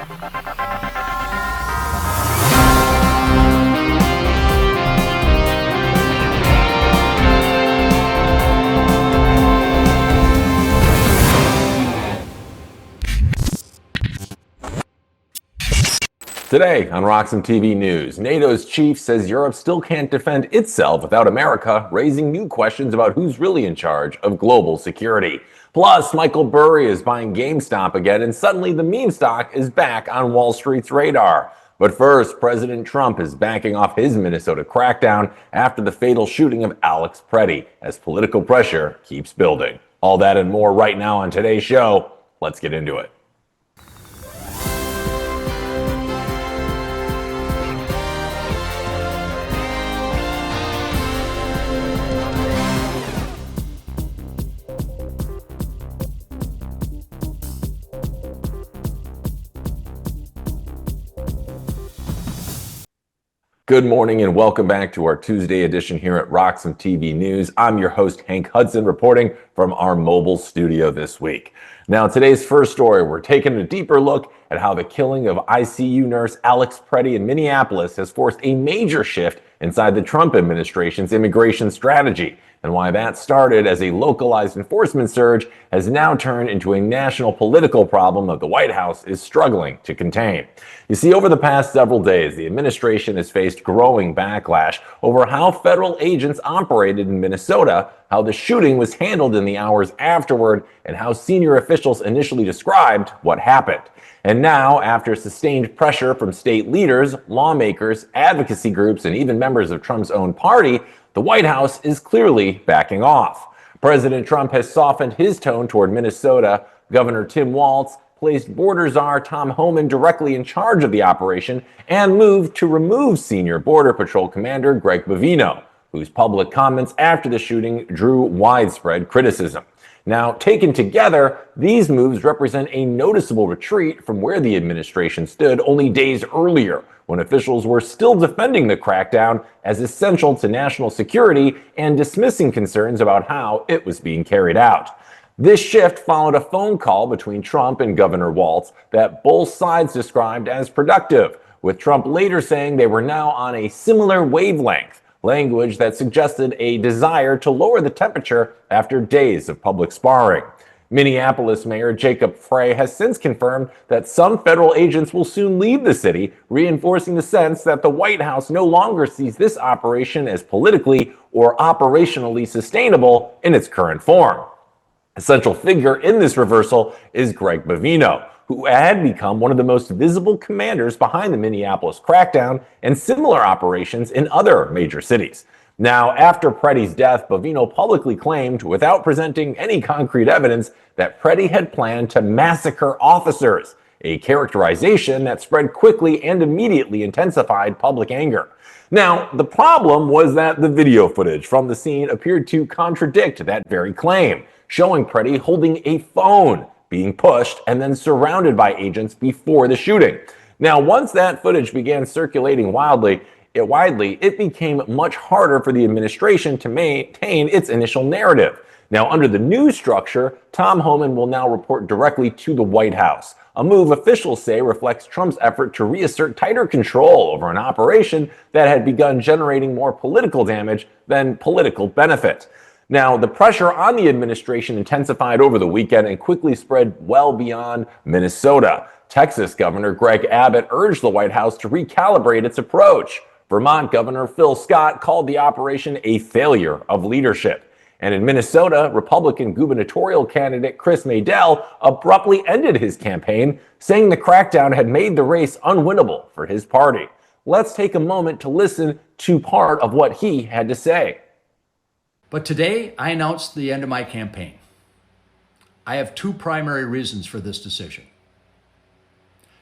Today on RoxomTV News, NATO's chief says Europe still can't defend itself without America, raising new questions about who's really in charge of global security. Plus, Michael Burry is buying GameStop again, and suddenly the meme stock is back on Wall Street's radar. But first, President Trump is backing off his Minnesota crackdown after the fatal shooting of Alex Preti, as political pressure keeps building. All that and more right now on today's show. Let's get into it. Good morning and welcome back to our Tuesday edition here at RoxomTV News. I'm your host, Hank Hudson, reporting from our mobile studio this week. Now, today's first story, we're taking a deeper look at how the killing of ICU nurse Alex Preti in Minneapolis has forced a major shift inside the Trump administration's immigration strategy, and why that started as a localized enforcement surge has now turned into a national political problem that the White House is struggling to contain. You see, over the past several days, the administration has faced growing backlash over how federal agents operated in Minnesota, how the shooting was handled in the hours afterward, and how senior officials initially described what happened. And now, after sustained pressure from state leaders, lawmakers, advocacy groups, and even members of Trump's own party, the White House is clearly backing off. President Trump has softened his tone toward Minnesota. Governor Tim Walz placed Border Czar Tom Homan directly in charge of the operation and moved to remove senior Border Patrol Commander Greg Bovino, whose public comments after the shooting drew widespread criticism. Now, taken together, these moves represent a noticeable retreat from where the administration stood only days earlier, when officials were still defending the crackdown as essential to national security and dismissing concerns about how it was being carried out. This shift followed a phone call between Trump and Governor Walz that both sides described as productive, with Trump later saying they were now on a similar wavelength, language that suggested a desire to lower the temperature after days of public sparring. Minneapolis Mayor Jacob Frey has since confirmed that some federal agents will soon leave the city, reinforcing the sense that the White House no longer sees this operation as politically or operationally sustainable in its current form. A central figure in this reversal is Greg Bovino, who had become one of the most visible commanders behind the Minneapolis crackdown and similar operations in other major cities. Now, after Preti's death, Bovino publicly claimed, without presenting any concrete evidence, that Preti had planned to massacre officers, a characterization that spread quickly and immediately intensified public anger. Now, the problem was that the video footage from the scene appeared to contradict that very claim, showing Preti holding a phone, being pushed and then surrounded by agents before the shooting. Now, once that footage began circulating widely, it became much harder for the administration to maintain its initial narrative. Now, under the new structure, Tom Homan will now report directly to the White House, a move officials say reflects Trump's effort to reassert tighter control over an operation that had begun generating more political damage than political benefit. Now, the pressure on the administration intensified over the weekend and quickly spread well beyond Minnesota. Texas Governor Greg Abbott urged the White House to recalibrate its approach. Vermont Governor Phil Scott called the operation a failure of leadership. And in Minnesota, Republican gubernatorial candidate Chris Madell abruptly ended his campaign, saying the crackdown had made the race unwinnable for his party. Let's take a moment to listen to part of what he had to say. But today, I announced the end of my campaign. I have two primary reasons for this decision.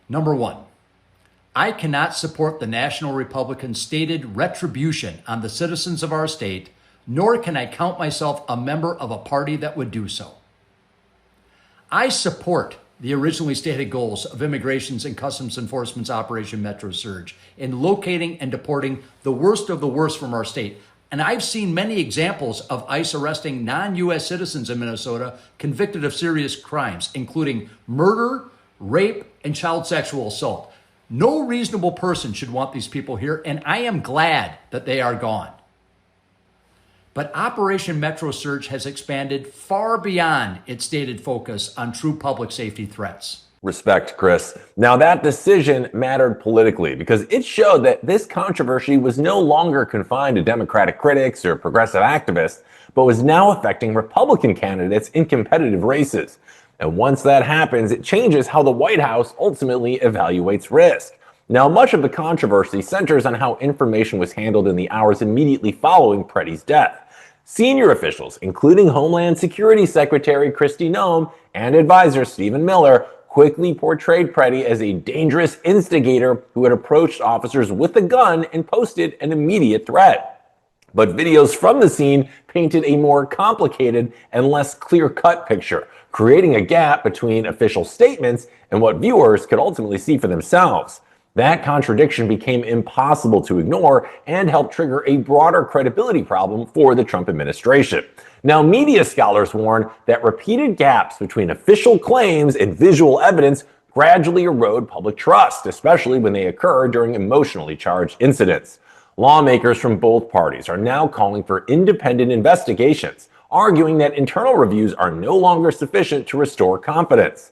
Number one, I cannot support the National Republicans' stated retribution on the citizens of our state, nor can I count myself a member of a party that would do so. I support the originally stated goals of Immigrations and Customs Enforcement's Operation Metro Surge in locating and deporting the worst of the worst from our state. And I've seen many examples of ICE arresting non-U.S. citizens in Minnesota convicted of serious crimes, including murder, rape, and child sexual assault. No reasonable person should want these people here, and I am glad that they are gone. But Operation Metro Search has expanded far beyond its stated focus on true public safety threats. Respect, Chris. Now, that decision mattered politically because it showed that this controversy was no longer confined to Democratic critics or progressive activists, but was now affecting Republican candidates in competitive races. And once that happens, it changes how the White House ultimately evaluates risk. Now, much of the controversy centers on how information was handled in the hours immediately following Preti's death. Senior officials, including Homeland Security Secretary Kristi Noem and advisor Stephen Miller, quickly portrayed Preti as a dangerous instigator who had approached officers with a gun and posted an immediate threat. But videos from the scene painted a more complicated and less clear-cut picture, creating a gap between official statements and what viewers could ultimately see for themselves. That contradiction became impossible to ignore and helped trigger a broader credibility problem for the Trump administration. Now, media scholars warn that repeated gaps between official claims and visual evidence gradually erode public trust, especially when they occur during emotionally charged incidents. Lawmakers from both parties are now calling for independent investigations, arguing that internal reviews are no longer sufficient to restore confidence.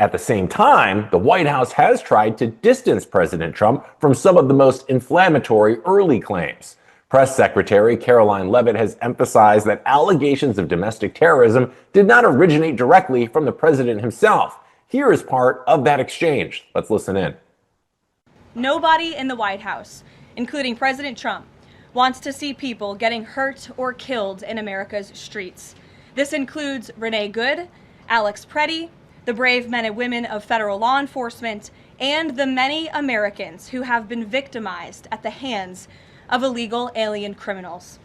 At the same time, the White House has tried to distance President Trump from some of the most inflammatory early claims. Press Secretary Caroline Leavitt has emphasized that allegations of domestic terrorism did not originate directly from the president himself. Here is part of that exchange. Let's listen in. Nobody in the White House, including President Trump, wants to see people getting hurt or killed in America's streets. This includes Renee Good, Alex Preti, the brave men and women of federal law enforcement, and the many Americans who have been victimized at the hands of illegal alien criminals.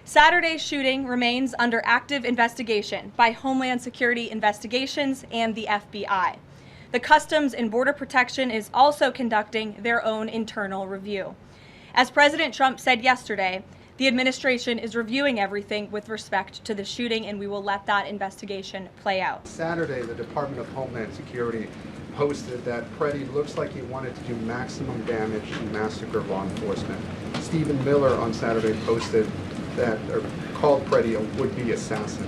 Saturday's shooting remains under active investigation by Homeland Security Investigations and the FBI. The Customs and Border Protection is also conducting their own internal review. As President Trump said yesterday, the administration is reviewing everything with respect to the shooting, and we will let that investigation play out. Saturday, the Department of Homeland Security posted that Preti looks like he wanted to do maximum damage and massacre law enforcement. Stephen Miller on Saturday posted that, or called Preti a would-be assassin.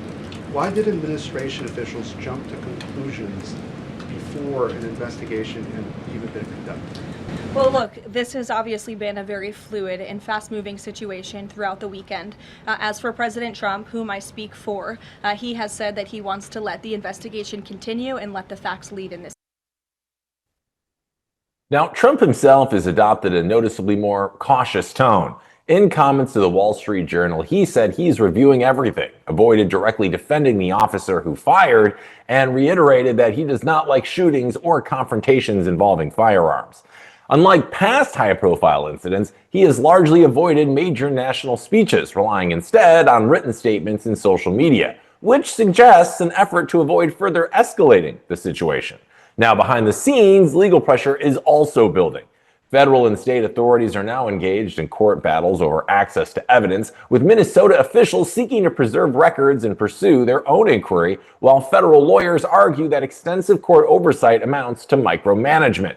Why did administration officials jump to conclusions before an investigation had even been conducted? Well, look, this has obviously been a very fluid and fast-moving situation throughout the weekend. As for President Trump, whom I speak for, he has said that he wants to let the investigation continue and let the facts lead in this. Now, Trump himself has adopted a noticeably more cautious tone. In comments to the Wall Street Journal, he said he's reviewing everything, avoided directly defending the officer who fired, and reiterated that he does not like shootings or confrontations involving firearms. Unlike past high-profile incidents, he has largely avoided major national speeches, relying instead on written statements and social media, which suggests an effort to avoid further escalating the situation. Now, behind the scenes, legal pressure is also building. Federal and state authorities are now engaged in court battles over access to evidence, with Minnesota officials seeking to preserve records and pursue their own inquiry, while federal lawyers argue that extensive court oversight amounts to micromanagement.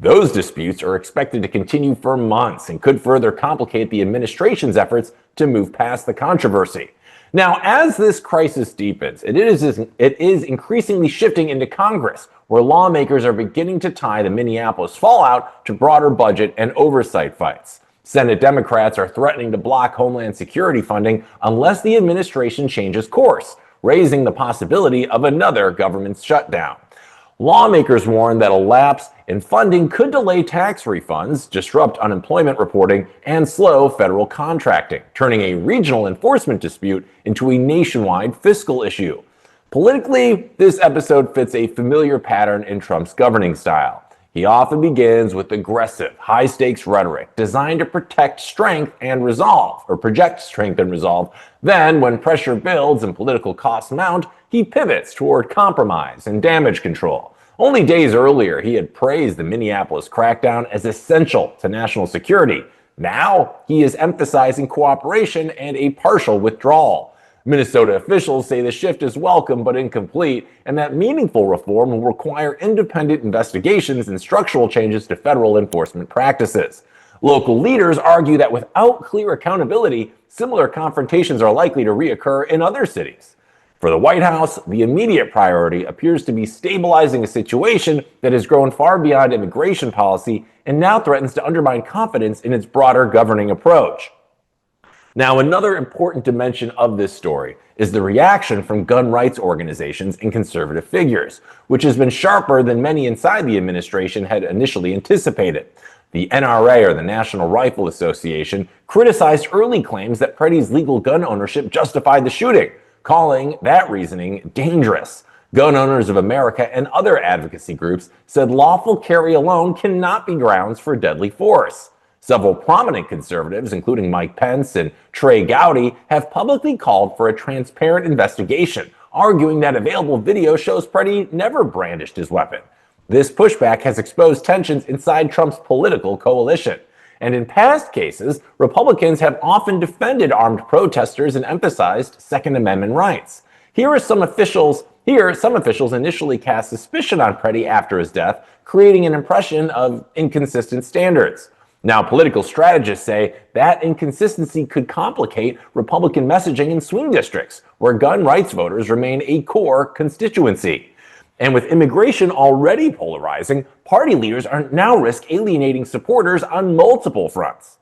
Those disputes are expected to continue for months and could further complicate the administration's efforts to move past the controversy. Now, as this crisis deepens, it is increasingly shifting into Congress, where lawmakers are beginning to tie the Minneapolis fallout to broader budget and oversight fights. Senate Democrats are threatening to block Homeland Security funding unless the administration changes course, raising the possibility of another government shutdown. Lawmakers warn that a lapse in funding could delay tax refunds, disrupt unemployment reporting, and slow federal contracting, turning a regional enforcement dispute into a nationwide fiscal issue. Politically, this episode fits a familiar pattern in Trump's governing style. He often begins with aggressive, high-stakes rhetoric designed to project strength and resolve. Then, when pressure builds and political costs mount, he pivots toward compromise and damage control. Only days earlier, he had praised the Minneapolis crackdown as essential to national security. Now, he is emphasizing cooperation and a partial withdrawal. Minnesota officials say the shift is welcome but incomplete, and that meaningful reform will require independent investigations and structural changes to federal enforcement practices. Local leaders argue that without clear accountability, similar confrontations are likely to reoccur in other cities. For the White House, the immediate priority appears to be stabilizing a situation that has grown far beyond immigration policy and now threatens to undermine confidence in its broader governing approach. Now, another important dimension of this story is the reaction from gun rights organizations and conservative figures, which has been sharper than many inside the administration had initially anticipated. The NRA, or the National Rifle Association, criticized early claims that Preti's legal gun ownership justified the shooting, calling that reasoning dangerous. Gun Owners of America and other advocacy groups said lawful carry alone cannot be grounds for deadly force. Several prominent conservatives, including Mike Pence and Trey Gowdy, have publicly called for a transparent investigation, arguing that available video shows Preti never brandished his weapon. This pushback has exposed tensions inside Trump's political coalition. And in past cases, Republicans have often defended armed protesters and emphasized Second Amendment rights. Some officials initially cast suspicion on Preti after his death, creating an impression of inconsistent standards. Now, political strategists say that inconsistency could complicate Republican messaging in swing districts, where gun rights voters remain a core constituency. And with immigration already polarizing, party leaders are now risk alienating supporters on multiple fronts.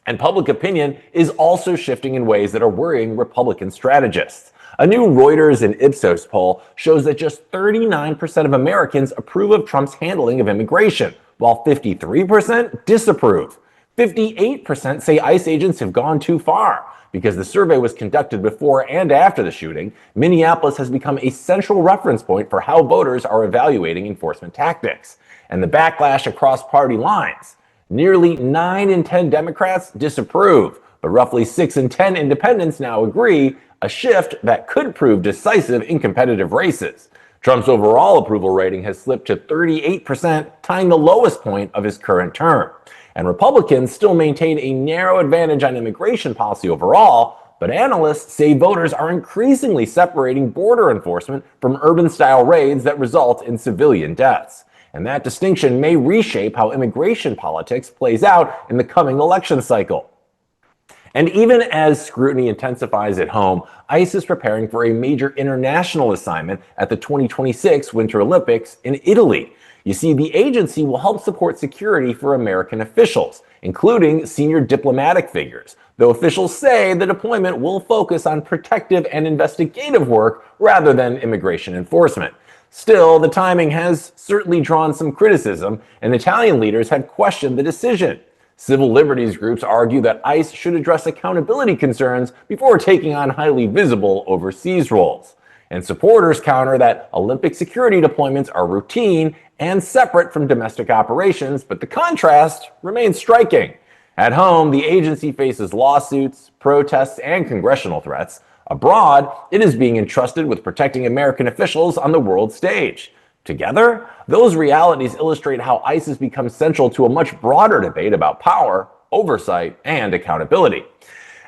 And public opinion is also shifting in ways that are worrying Republican strategists. A new Reuters and Ipsos poll shows that just 39% of Americans approve of Trump's handling of immigration, while 53% disapprove. 58% say ICE agents have gone too far. Because the survey was conducted before and after the shooting, Minneapolis has become a central reference point for how voters are evaluating enforcement tactics. And the backlash across party lines. Nearly 9 in 10 Democrats disapprove, but roughly 6 in 10 independents now agree, a shift that could prove decisive in competitive races. Trump's overall approval rating has slipped to 38%, tying the lowest point of his current term. And Republicans still maintain a narrow advantage on immigration policy overall, but analysts say voters are increasingly separating border enforcement from urban-style raids that result in civilian deaths. And that distinction may reshape how immigration politics plays out in the coming election cycle. And even as scrutiny intensifies at home, ICE is preparing for a major international assignment at the 2026 Winter Olympics in Italy. You see, the agency will help support security for American officials, including senior diplomatic figures, though officials say the deployment will focus on protective and investigative work rather than immigration enforcement. Still, the timing has certainly drawn some criticism, and Italian leaders have questioned the decision. Civil liberties groups argue that ICE should address accountability concerns before taking on highly visible overseas roles. And supporters counter that Olympic security deployments are routine and separate from domestic operations, but the contrast remains striking. At home, the agency faces lawsuits, protests, and congressional threats. Abroad, it is being entrusted with protecting American officials on the world stage. Together, those realities illustrate how ICE has become central to a much broader debate about power, oversight, and accountability.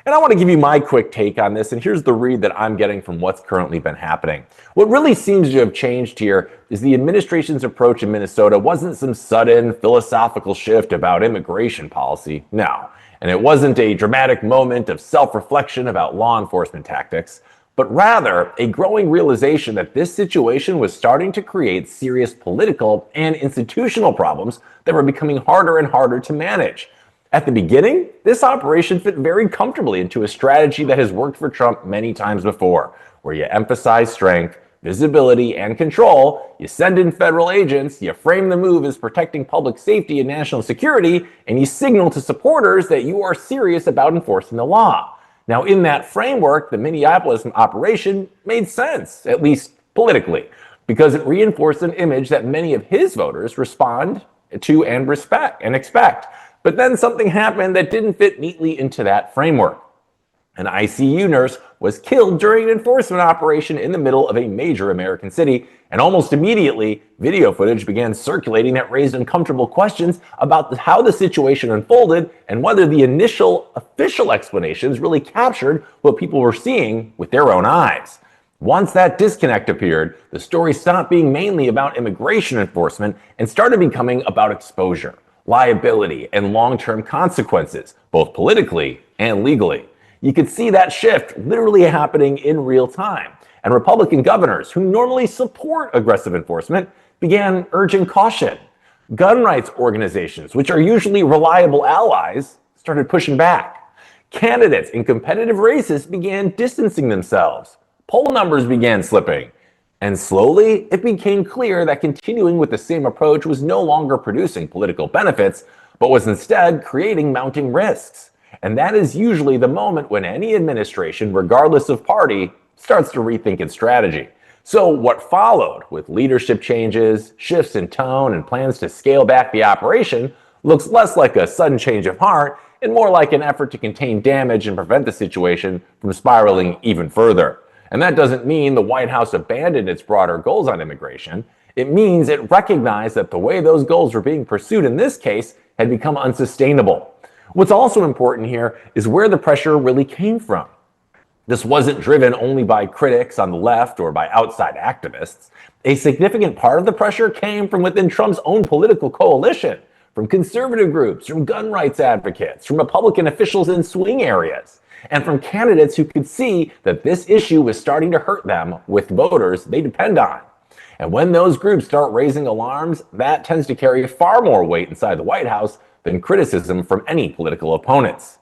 And I want to give you my quick take on this, and here's the read that I'm getting from what's currently been happening. What really seems to have changed here is the administration's approach in Minnesota wasn't some sudden philosophical shift about immigration policy, no. And it wasn't a dramatic moment of self-reflection about law enforcement tactics, but rather a growing realization that this situation was starting to create serious political and institutional problems that were becoming harder and harder to manage. At the beginning, this operation fit very comfortably into a strategy that has worked for Trump many times before, where you emphasize strength, visibility, and control, you send in federal agents, you frame the move as protecting public safety and national security, and you signal to supporters that you are serious about enforcing the law. Now, in that framework, the Minneapolis operation made sense, at least politically, because it reinforced an image that many of his voters respond to and respect and expect. But then something happened that didn't fit neatly into that framework. An ICU nurse was killed during an enforcement operation in the middle of a major American city, And almost immediately, video footage began circulating that raised uncomfortable questions about how the situation unfolded and whether the initial official explanations really captured what people were seeing with their own eyes. Once that disconnect appeared, the story stopped being mainly about immigration enforcement and started becoming about exposure, liability, and long-term consequences, both politically and legally. You could see that shift literally happening in real time. And Republican governors, who normally support aggressive enforcement, began urging caution. Gun rights organizations, which are usually reliable allies, started pushing back. Candidates in competitive races began distancing themselves. Poll numbers began slipping. And slowly, it became clear that continuing with the same approach was no longer producing political benefits, but was instead creating mounting risks. And that is usually the moment when any administration, regardless of party, starts to rethink its strategy. So what followed, with leadership changes, shifts in tone, and plans to scale back the operation, looks less like a sudden change of heart and more like an effort to contain damage and prevent the situation from spiraling even further. And that doesn't mean the White House abandoned its broader goals on immigration. It means it recognized that the way those goals were being pursued in this case had become unsustainable. What's also important here is where the pressure really came from. This wasn't driven only by critics on the left or by outside activists. A significant part of the pressure came from within Trump's own political coalition, from conservative groups, from gun rights advocates, from Republican officials in swing areas, and from candidates who could see that this issue was starting to hurt them with voters they depend on. And when those groups start raising alarms, that tends to carry far more weight inside the White House than criticism from any political opponents.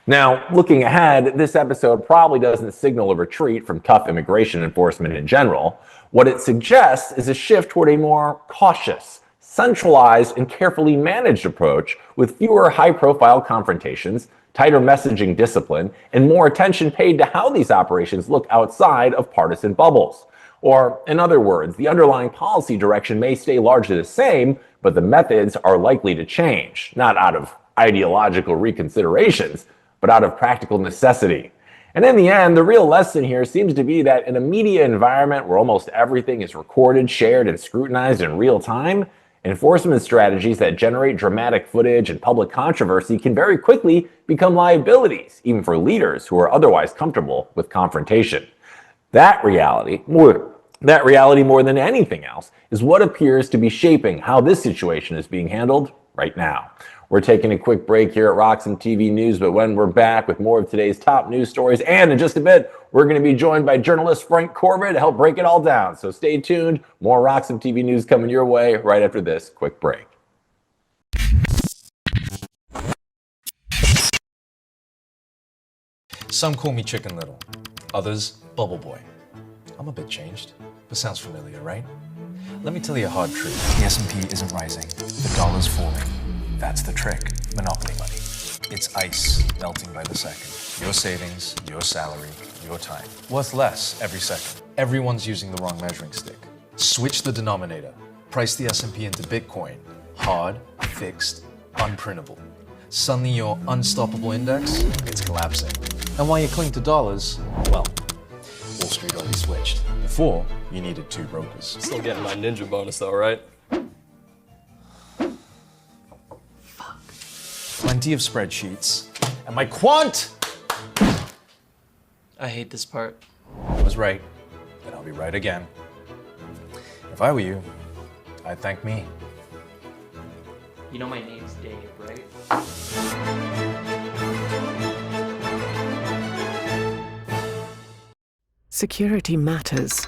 Now, looking ahead, this episode probably doesn't signal a retreat from tough immigration enforcement in general. What it suggests is a shift toward a more cautious, centralized, and carefully managed approach with fewer high-profile confrontations, tighter messaging discipline, and more attention paid to how these operations look outside of partisan bubbles. Or, in other words, the underlying policy direction may stay largely the same, but the methods are likely to change, not out of ideological reconsiderations, but out of practical necessity. And in the end, the real lesson here seems to be that in a media environment where almost everything is recorded, shared, and scrutinized in real time, enforcement strategies that generate dramatic footage and public controversy can very quickly become liabilities, even for leaders who are otherwise comfortable with confrontation. That reality, more than anything else, is what appears to be shaping how this situation is being handled right now. We're taking a quick break here at RoxomTV News, but when we're back with more of today's top news stories, and in just a bit, we're going to be joined by journalist Frank Corbett to help break it all down. So stay tuned. More RoxomTV News coming your way right after this quick break. Some call me Chicken Little, others Bubble Boy. I'm a bit changed, but sounds familiar, right? Let me tell you a hard truth. The S&P isn't rising, the dollar's falling. That's the trick. Monopoly money. It's ice melting by the second. Your savings, your salary, your time. Worth less every second. Everyone's using the wrong measuring stick. Switch the denominator. Price the S&P into Bitcoin. Hard, fixed, unprintable. Suddenly your unstoppable index, it's collapsing. And while you cling to dollars, well, Wall Street already switched. Before, you needed two brokers. Still getting my ninja bonus though, right? Plenty of spreadsheets, and my quant! I hate this part. I was right, and I'll be right again. If I were you, I'd thank me. You know my name's Dave, right? Security matters.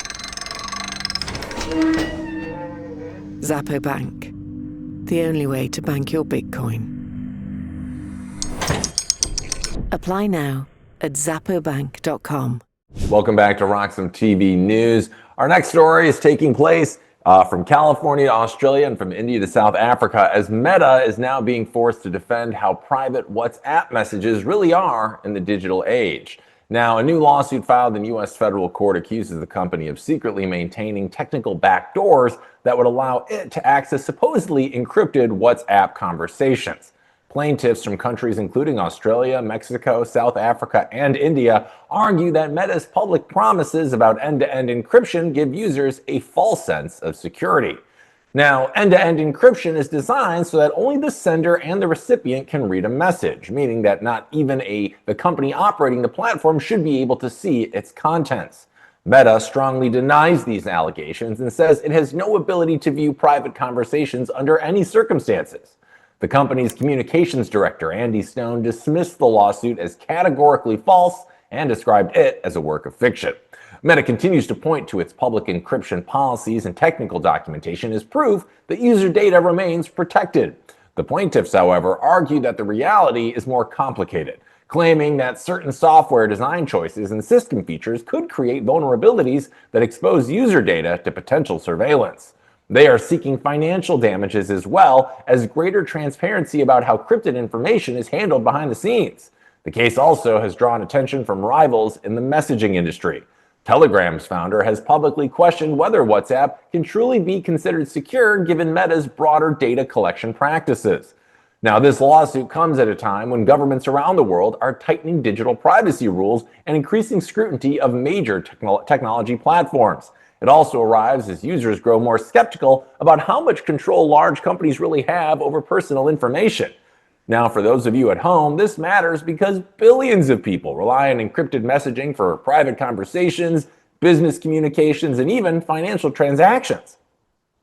Zappo Bank. The only way to bank your Bitcoin. Apply now at zappobank.com. Welcome back to RoxomTV News. Our next story is taking place from California to Australia and from India to South Africa, as Meta is now being forced to defend how private WhatsApp messages really are in the digital age. Now, a new lawsuit filed in U.S. federal court accuses the company of secretly maintaining technical backdoors that would allow it to access supposedly encrypted WhatsApp conversations. Plaintiffs from countries including Australia, Mexico, South Africa, and India argue that Meta's public promises about end-to-end encryption give users a false sense of security. Now, end-to-end encryption is designed so that only the sender and the recipient can read a message, meaning that not even the company operating the platform should be able to see its contents. Meta strongly denies these allegations and says it has no ability to view private conversations under any circumstances. The company's communications director, Andy Stone, dismissed the lawsuit as categorically false and described it as a work of fiction. Meta continues to point to its public encryption policies and technical documentation as proof that user data remains protected. The plaintiffs, however, argue that the reality is more complicated, claiming that certain software design choices and system features could create vulnerabilities that expose user data to potential surveillance. They are seeking financial damages as well as greater transparency about how encrypted information is handled behind the scenes. The case also has drawn attention from rivals in the messaging industry. Telegram's founder has publicly questioned whether WhatsApp can truly be considered secure given Meta's broader data collection practices. Now, this lawsuit comes at a time when governments around the world are tightening digital privacy rules and increasing scrutiny of major technology platforms. It also arrives as users grow more skeptical about how much control large companies really have over personal information. Now, for those of you at home, this matters because billions of people rely on encrypted messaging for private conversations, business communications, and even financial transactions.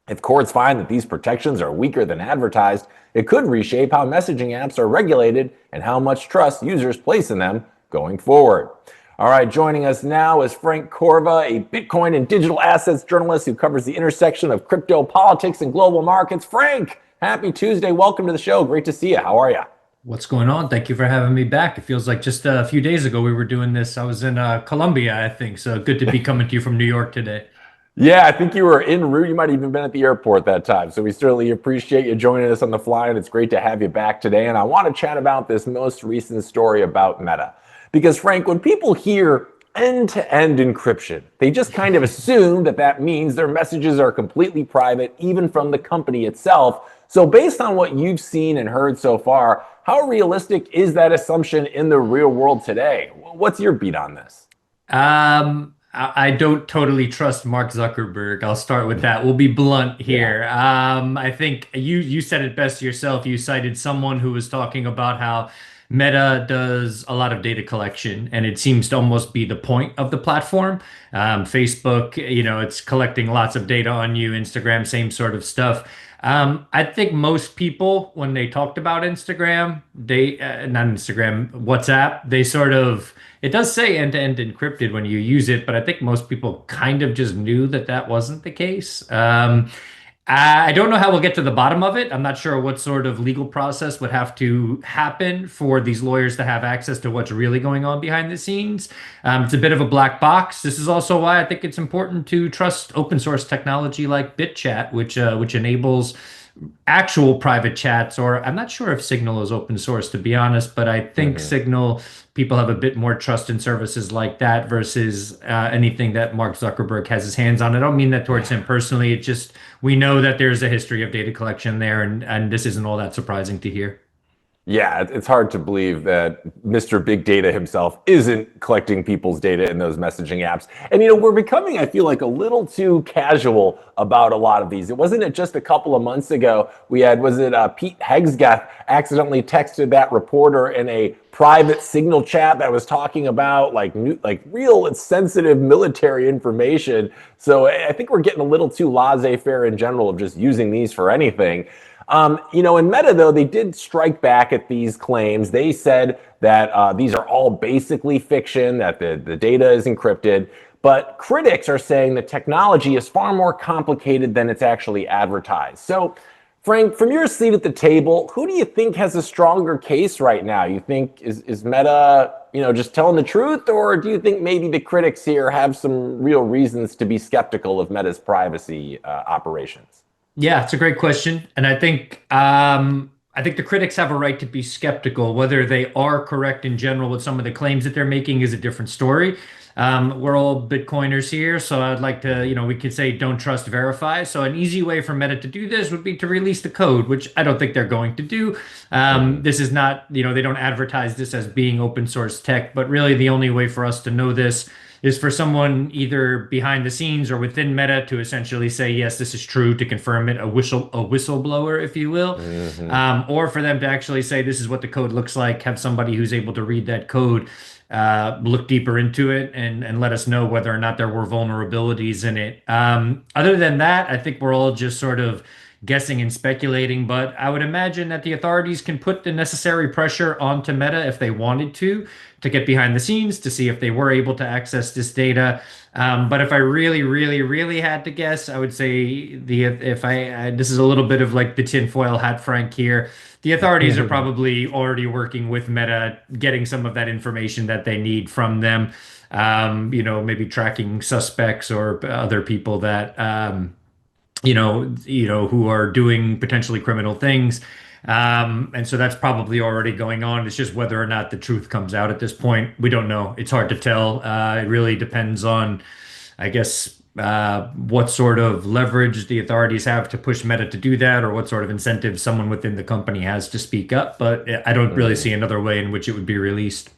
If courts find that these protections are weaker than advertised, it could reshape how messaging apps are regulated and how much trust users place in them going forward. All right, joining us now is Frank Corva, a Bitcoin and digital assets journalist who covers the intersection of crypto politics and global markets. Frank, happy Tuesday. Welcome to the show. Great to see you. How are you? What's going on? Thank you for having me back. It feels like just a few days ago we were doing this. I was in Colombia, I think. So good to be coming to you from New York today. Yeah, I think you were en route. You might have even been at the airport that time. So we certainly appreciate you joining us on the fly, and it's great to have you back today. And I want to chat about this most recent story about Meta. Because, Frank, when people hear end-to-end encryption, they just kind of assume that that means their messages are completely private, even from the company itself. So based on what you've seen and heard so far, how realistic is that assumption in the real world today? What's your beat on this? I don't totally trust Mark Zuckerberg. I'll start with that. We'll be blunt here. I think you said it best yourself. You cited someone who was talking about how Meta does a lot of data collection, and it seems to almost be the point of the platform. Facebook, it's collecting lots of data on you. Instagram, same sort of stuff. I think most people, when they talked about Instagram, WhatsApp, they sort of, it does say end-to-end encrypted when you use it, but I think most people kind of just knew that that wasn't the case. I don't know how we'll get to the bottom of it. I'm not sure what sort of legal process would have to happen for these lawyers to have access to what's really going on behind the scenes. It's a bit of a black box. This is also why I think it's important to trust open source technology like BitChat, which enables actual private chats, or I'm not sure if Signal is open source, to be honest, but I think Signal, people have a bit more trust in services like that versus anything that Mark Zuckerberg has his hands on. I don't mean that towards him personally. It just, we know that there's a history of data collection there, and this isn't all that surprising to hear. Yeah, it's hard to believe that Mr. Big Data himself isn't collecting people's data in those messaging apps. And, we're becoming, I feel like, a little too casual about a lot of these. It wasn't it just a couple of months ago we had, Pete Hegseth accidentally texted that reporter in a private Signal chat that was talking about like real sensitive military information. So I think we're getting a little too laissez-faire in general of just using these for anything. In Meta, though, they did strike back at these claims. They said that these are all basically fiction, that the data is encrypted. But critics are saying the technology is far more complicated than it's actually advertised. So, Frank, from your seat at the table, who do you think has a stronger case right now? You think is Meta, just telling the truth, or do you think maybe the critics here have some real reasons to be skeptical of Meta's privacy operations? Yeah, it's a great question. And I think the critics have a right to be skeptical. Whether they are correct in general with some of the claims that they're making is a different story. We're all Bitcoiners here, so I'd like to, we could say don't trust, verify. So an easy way for Meta to do this would be to release the code, which I don't think they're going to do. This is not, they don't advertise this as being open source tech, but really the only way for us to know this is for someone either behind the scenes or within Meta to essentially say, yes, this is true, to confirm it, a whistleblower, if you will, or for them to actually say, this is what the code looks like, have somebody who's able to read that code, look deeper into it and let us know whether or not there were vulnerabilities in it. Other than that, I think we're all just sort of guessing and speculating, but I would imagine that the authorities can put the necessary pressure onto Meta if they wanted to get behind the scenes to see if they were able to access this data. But if I really, really, really had to guess, I would say this is a little bit of like the tinfoil hat Frank here. The authorities are probably already working with Meta, getting some of that information that they need from them. Maybe tracking suspects or other people that who are doing potentially criminal things. And so that's probably already going on. It's just whether or not the truth comes out at this point. We don't know. It's hard to tell. It really depends on, I guess, what sort of leverage the authorities have to push Meta to do that, or what sort of incentive someone within the company has to speak up. But I don't really see another way in which it would be released.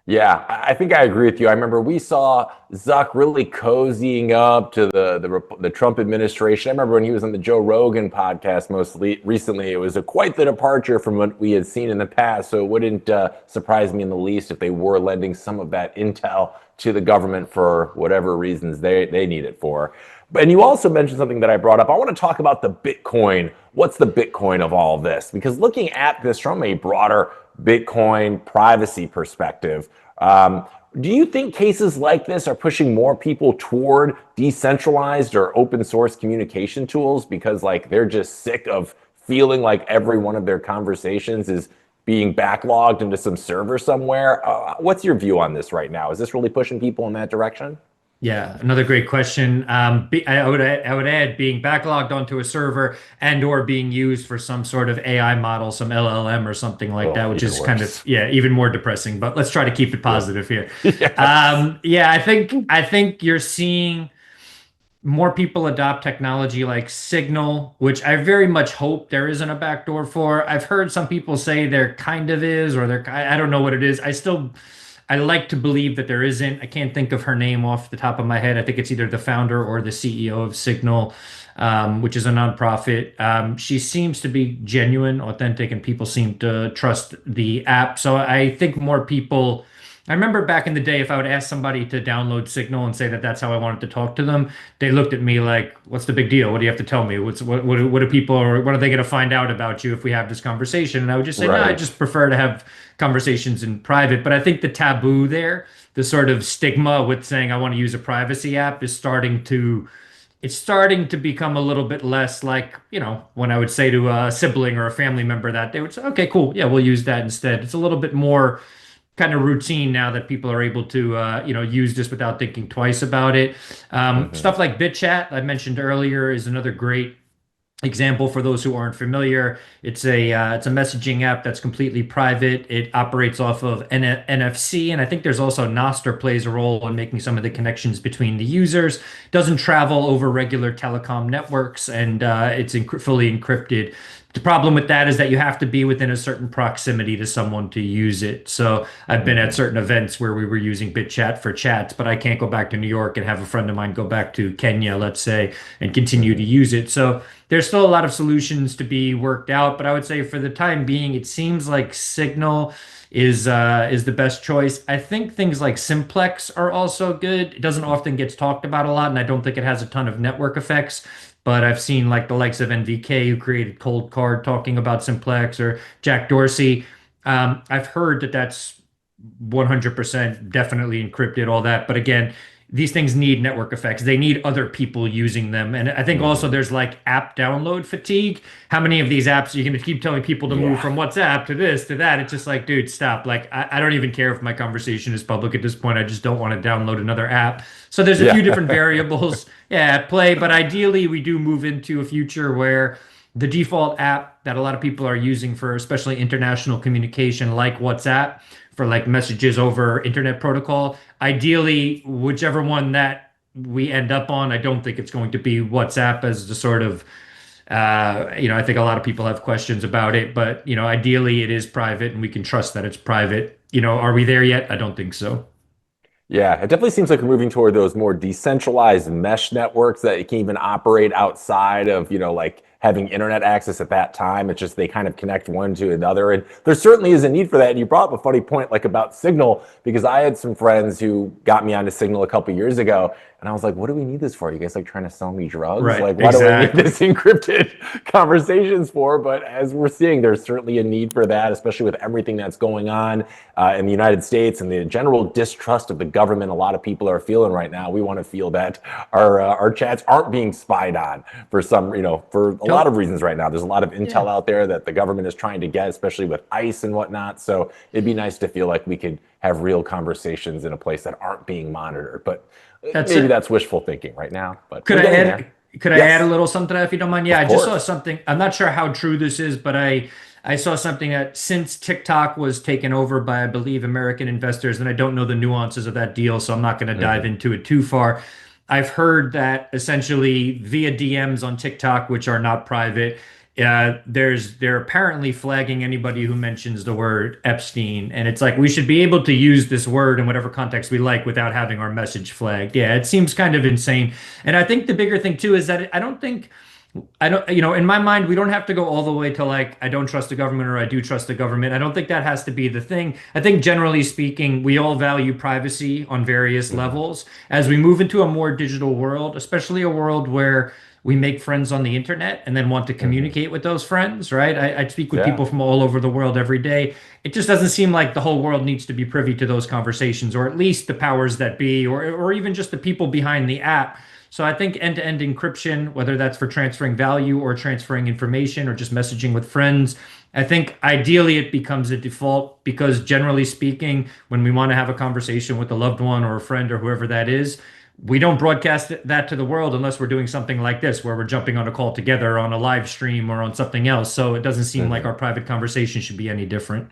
Yeah, I think I agree with you. I remember we saw Zuck really cozying up to the Trump administration. I remember when he was on the Joe Rogan podcast most recently, it was quite the departure from what we had seen in the past. So it wouldn't surprise me in the least if they were lending some of that intel to the government for whatever reasons they need it for. And you also mentioned something that I brought up. I want to talk about the Bitcoin. What's the Bitcoin of all this? Because looking at this from a broader Bitcoin privacy perspective, do you think cases like this are pushing more people toward decentralized or open source communication tools because they're just sick of feeling like every one of their conversations is being backlogged into some server somewhere? What's your view on this right now? Is this really pushing people in that direction? Yeah, another great question. I would add being backlogged onto a server and or being used for some sort of AI model, some LLM or something like that, which is worse. Kind of, even more depressing. But let's try to keep it positive here. I think you're seeing more people adopt technology like Signal, which I very much hope there isn't a backdoor for. I've heard some people say there kind of is, or I don't know what it is. I like to believe that there isn't. I can't think of her name off the top of my head. I think it's either the founder or the CEO of Signal, which is a nonprofit. She seems to be genuine, authentic, and people seem to trust the app. So I think more people. I remember back in the day, if I would ask somebody to download Signal and say that that's how I wanted to talk to them, they looked at me like, "What's the big deal? What do you have to tell me? What do people, or what are they going to find out about you if we have this conversation?" And I would just say, "No, I just prefer to have conversations in private." But I think the taboo there, the sort of stigma with saying I want to use a privacy app, is starting to become a little bit less like, when I would say to a sibling or a family member that, they would say, "Okay, cool, yeah, we'll use that instead." It's a little bit more kind of routine now that people are able to use this without thinking twice about it. Stuff like BitChat I mentioned earlier is another great example for those who aren't familiar. It's a messaging app that's completely private. It operates off of NFC, and I think there's also Nostr plays a role in making some of the connections between the users. Doesn't travel over regular telecom networks, and it's fully encrypted. The problem with that is that you have to be within a certain proximity to someone to use it. So I've been at certain events where we were using BitChat for chats, but I can't go back to New York and have a friend of mine go back to Kenya, let's say, and continue to use it. So there's still a lot of solutions to be worked out, but I would say for the time being, it seems like Signal is the best choice. I think things like Simplex are also good. It doesn't often get talked about a lot, and I don't think it has a ton of network effects. But I've seen the likes of NVK, who created Cold Card, talking about Simplex, or Jack Dorsey. I've heard that that's 100% definitely encrypted, all that. But again, these things need network effects. They need other people using them. And I think also there's app download fatigue. How many of these apps are you going to keep telling people to move from WhatsApp to this to that? It's just dude, stop. I don't even care if my conversation is public at this point. I just don't want to download another app. So there's a few different variables at play. But ideally, we do move into a future where the default app that a lot of people are using for especially international communication, like WhatsApp, for like messages over internet protocol. Ideally, whichever one that we end up on, I don't think it's going to be WhatsApp as the sort of I think a lot of people have questions about it, but ideally it is private and we can trust that it's private. Are we there yet? I don't think so. Yeah, it definitely seems like we're moving toward those more decentralized mesh networks that you can even operate outside of, like having internet access at that time. It's just they kind of connect one to another. And there certainly is a need for that. And you brought up a funny point, like about Signal, because I had some friends who got me onto Signal a couple years ago. And I was like, what do we need this for? You guys like trying to sell me drugs? Right, Like, why exactly. do we need this encrypted conversations for? But as we're seeing, there's certainly a need for that, especially with everything that's going on in the United States and the general distrust of the government a lot of people are feeling right now. We want to feel that our chats aren't being spied on for some, for a lot of reasons right now. There's a lot of intel out there that the government is trying to get, especially with ICE and whatnot. So it'd be nice to feel like we could have real conversations in a place that aren't being monitored. But that's wishful thinking right now. But Could I add? Could I add a little something to that, if you don't mind? Yeah, I just saw course. something. I'm not sure how true this is, but I saw something that since TikTok was taken over by, I believe, American investors, and I don't know the nuances of that deal, so I'm not going to dive into it too far. I've heard that essentially via DMs on TikTok, which are not private, they're apparently flagging anybody who mentions the word Epstein, and it's like we should be able to use this word in whatever context we like without having our message flagged. Yeah, it seems kind of insane. And I think the bigger thing too is that I don't, in my mind, we don't have to go all the way to like, I don't trust the government or I do trust the government. I don't think that has to be the thing. I think generally speaking, we all value privacy on various levels. As we move into a more digital world, especially a world where we make friends on the internet and then want to communicate with those friends, right? I speak with people from all over the world every day. It just doesn't seem like the whole world needs to be privy to those conversations, or at least the powers that be, or even just the people behind the app. So I think end-to-end encryption, whether that's for transferring value or transferring information or just messaging with friends, I think ideally it becomes a default because generally speaking, when we want to have a conversation with a loved one or a friend or whoever that is, we don't broadcast that to the world unless we're doing something like this, where we're jumping on a call together on a live stream or on something else. So it doesn't seem like our private conversation should be any different.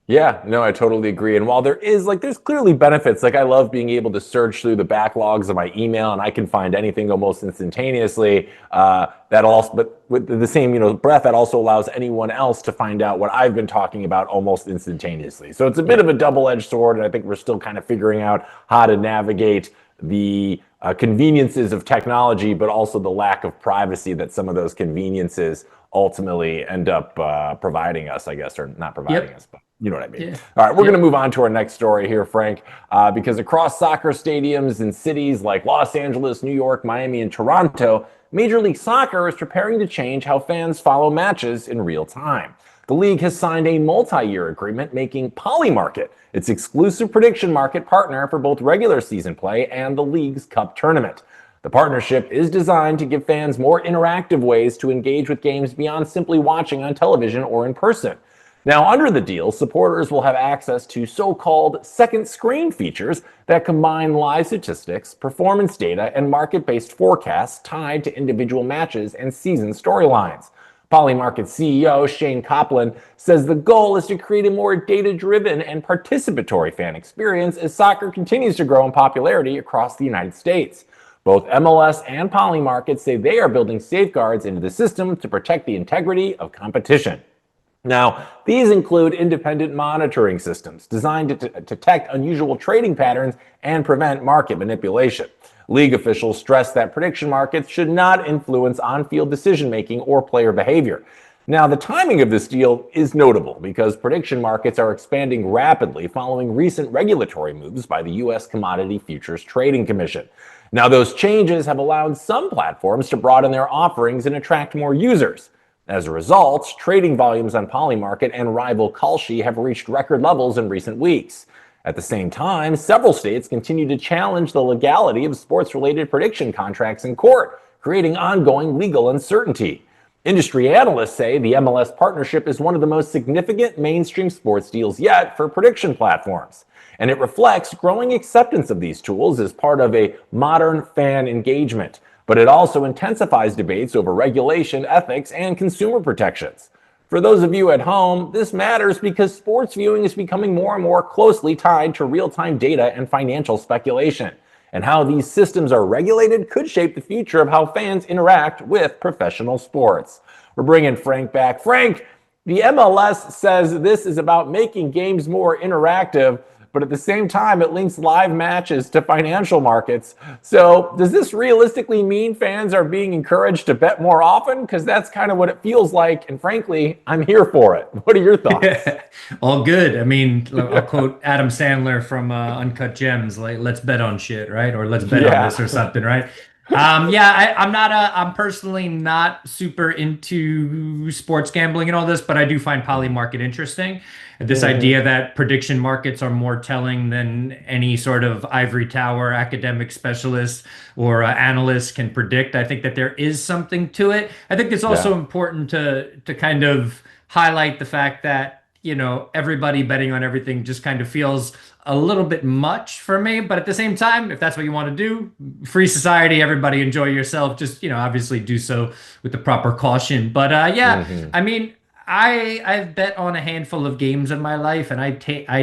Yeah, no, I totally agree. And while there's clearly benefits, like I love being able to search through the backlogs of my email and I can find anything almost instantaneously. But with the same, breath, that also allows anyone else to find out what I've been talking about almost instantaneously. So it's a bit of a double-edged sword, and I think we're still kind of figuring out how to navigate the conveniences of technology, but also the lack of privacy that some of those conveniences ultimately end up providing us, I guess, or not providing us, but you know what I mean. Yeah. All right, we're going to move on to our next story here, Frank, because across soccer stadiums in cities like Los Angeles, New York, Miami, and Toronto, Major League Soccer is preparing to change how fans follow matches in real time. The league has signed a multi-year agreement making Polymarket its exclusive prediction market partner for both regular season play and the league's Cup tournament. The partnership is designed to give fans more interactive ways to engage with games beyond simply watching on television or in person. Now, under the deal, supporters will have access to so-called second screen features that combine live statistics, performance data, and market-based forecasts tied to individual matches and season storylines. Polymarket CEO Shane Copland says the goal is to create a more data-driven and participatory fan experience as soccer continues to grow in popularity across the United States. Both MLS and Polymarket say they are building safeguards into the system to protect the integrity of competition. Now, these include independent monitoring systems designed to detect unusual trading patterns and prevent market manipulation. League officials stress that prediction markets should not influence on-field decision-making or player behavior. Now, the timing of this deal is notable because prediction markets are expanding rapidly following recent regulatory moves by the U.S. Commodity Futures Trading Commission. Now, those changes have allowed some platforms to broaden their offerings and attract more users. As a result, trading volumes on Polymarket and rival Kalshi have reached record levels in recent weeks. At the same time, several states continue to challenge the legality of sports-related prediction contracts in court, creating ongoing legal uncertainty. Industry analysts say the MLS partnership is one of the most significant mainstream sports deals yet for prediction platforms, and it reflects growing acceptance of these tools as part of a modern fan engagement. but it also intensifies debates over regulation, ethics, and consumer protections. For those of you at home, this matters because sports viewing is becoming more and more closely tied to real-time data and financial speculation. And how these systems are regulated could shape the future of how fans interact with professional sports. We're bringing Frank back. Frank, the MLS says this is about making games more interactive, but at the same time, it links live matches to financial markets. So does this realistically mean fans are being encouraged to bet more often? Because that's kind of what it feels like. And frankly, I'm here for it. What are your thoughts? All good. I mean, I'll quote Adam Sandler from Uncut Gems, like, let's bet on shit, right? Or let's bet on this or something, right? I'm personally not super into sports gambling and all this, but I do find poly market interesting. This idea that prediction markets are more telling than any sort of ivory tower academic specialist or analyst can predict. I think that there is something to it. I think it's also important to kind of highlight the fact that, you know, everybody betting on everything just kind of feels a little bit much for me. But at the same time, if that's what you want to do, free society, everybody enjoy yourself. Just, you know, obviously do so with the proper caution. But I mean, I've bet on a handful of games in my life, and I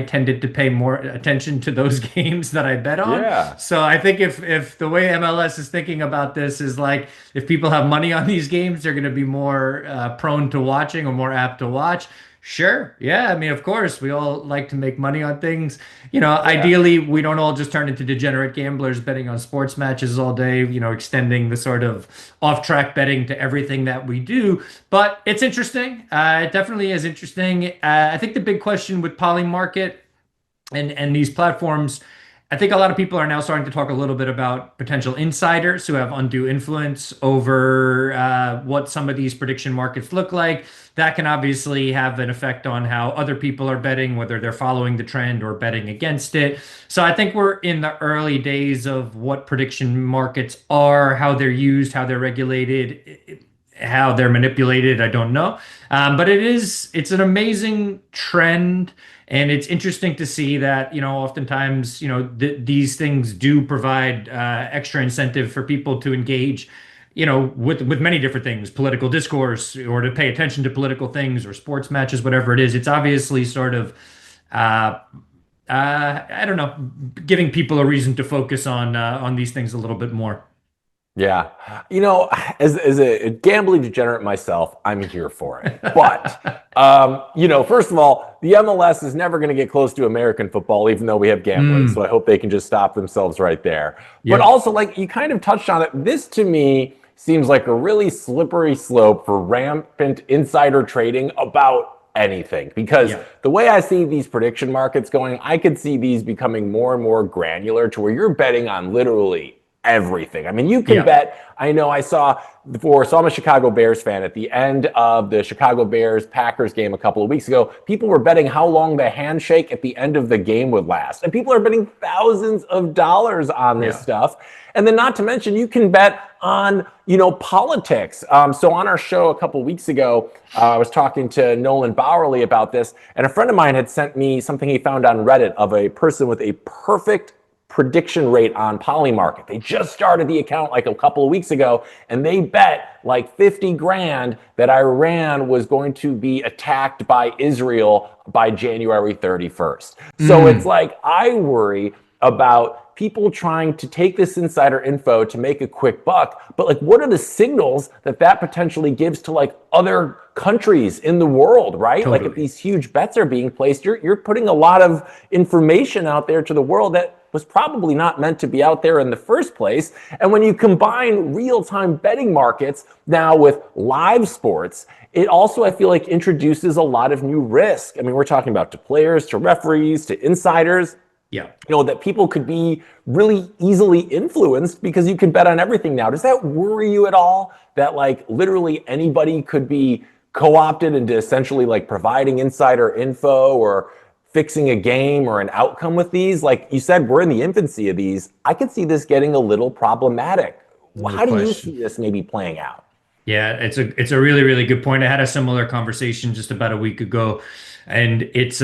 tended to pay more attention to those games that I bet on. Yeah. So I think if the way MLS is thinking about this is like, if people have money on these games, they're going to be more prone to watching or more apt to watch. Sure. Yeah. I mean, of course, we all like to make money on things. You know, ideally, we don't all just turn into degenerate gamblers betting on sports matches all day, you know, extending the sort of off-track betting to everything that we do. But it's interesting. It definitely is interesting. I think the big question with poly market and these platforms, I think a lot of people are now starting to talk a little bit about potential insiders who have undue influence over what some of these prediction markets look like. That can obviously have an effect on how other people are betting, whether they're following the trend or betting against it. So I think we're in the early days of what prediction markets are, how they're used, how they're regulated, how they're manipulated. I don't know. But it's an amazing trend. And it's interesting to see that, you know, oftentimes, you know, these things do provide extra incentive for people to engage, you know, with many different things, political discourse, or to pay attention to political things or sports matches, whatever it is. It's obviously sort of, I don't know, giving people a reason to focus on these things a little bit more. Yeah. You know, as a gambling degenerate myself, I'm here for it. But, you know, first of all, the MLS is never going to get close to American football, even though we have gambling. So I hope they can just stop themselves right there. But also, like, you kind of touched on it. This, to me, seems like a really slippery slope for rampant insider trading about anything. Because the way I see these prediction markets going, I could see these becoming more and more granular to where you're betting on literally everything. I mean, you can bet. I know I'm a Chicago Bears fan. At the end of the Chicago Bears-Packers game a couple of weeks ago, people were betting how long the handshake at the end of the game would last. And people are betting thousands of dollars on this stuff. And then not to mention, you can bet on, you know, politics. So on our show a couple of weeks ago, I was talking to Nolan Bowerly about this, and a friend of mine had sent me something he found on Reddit of a person with a perfect prediction rate on Polymarket. They just started the account like a couple of weeks ago, and they bet like 50 grand that Iran was going to be attacked by Israel by January 31st. So it's like, I worry about people trying to take this insider info to make a quick buck, but like, what are the signals that potentially gives to like other countries in the world, right? Like, if these huge bets are being placed, you're putting a lot of information out there to the world that was probably not meant to be out there in the first place. And when you combine real-time betting markets now with live sports, it also, I feel like, introduces a lot of new risk. I mean, we're talking about to players, to referees, to insiders. You know, that people could be really easily influenced because you can bet on everything now. Does that worry you at all? That like literally anybody could be co-opted into essentially like providing insider info or fixing a game or an outcome with these? Like you said, we're in the infancy of these. I could see this getting a little problematic. How do you see this maybe playing out? Yeah, it's a really, really good point. I had a similar conversation just about a week ago, and it's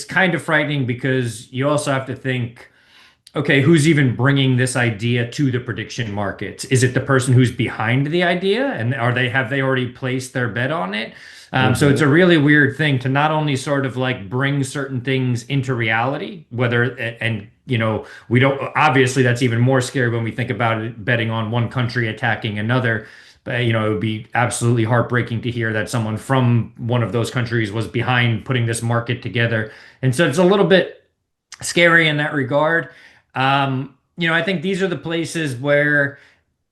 kind of frightening because you also have to think, okay, who's even bringing this idea to the prediction markets? Is it the person who's behind the idea, and have they already placed their bet on it? So it's a really weird thing to not only sort of like bring certain things into reality, and we don't, obviously that's even more scary when we think about it, betting on one country attacking another. But it would be absolutely heartbreaking to hear that someone from one of those countries was behind putting this market together. And so it's a little bit scary in that regard. I think these are the places where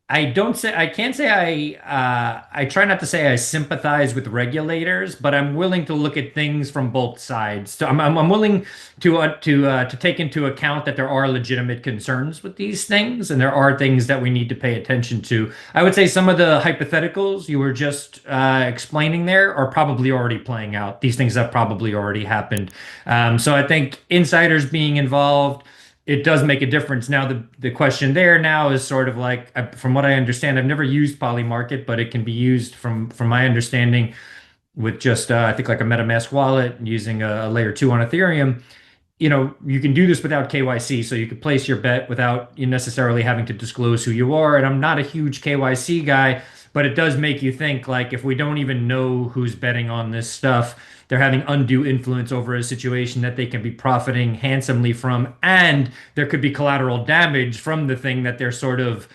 I can't say I try not to say I sympathize with regulators, but I'm willing to look at things from both sides. So I'm willing to take into account that there are legitimate concerns with these things, and there are things that we need to pay attention to. I would say some of the hypotheticals you were just explaining there are probably already playing out. These things have probably already happened. So I think insiders being involved, it does make a difference. Now, the question there now is sort of like, from what I understand, I've never used Polymarket, but it can be used from my understanding with just, I think like a MetaMask wallet using a layer 2 on Ethereum. You can do this without KYC, so you could place your bet without you necessarily having to disclose who you are. And I'm not a huge KYC guy, but it does make you think, like, if we don't even know who's betting on this stuff, they're having undue influence over a situation that they can be profiting handsomely from, and there could be collateral damage from the thing that they're sort of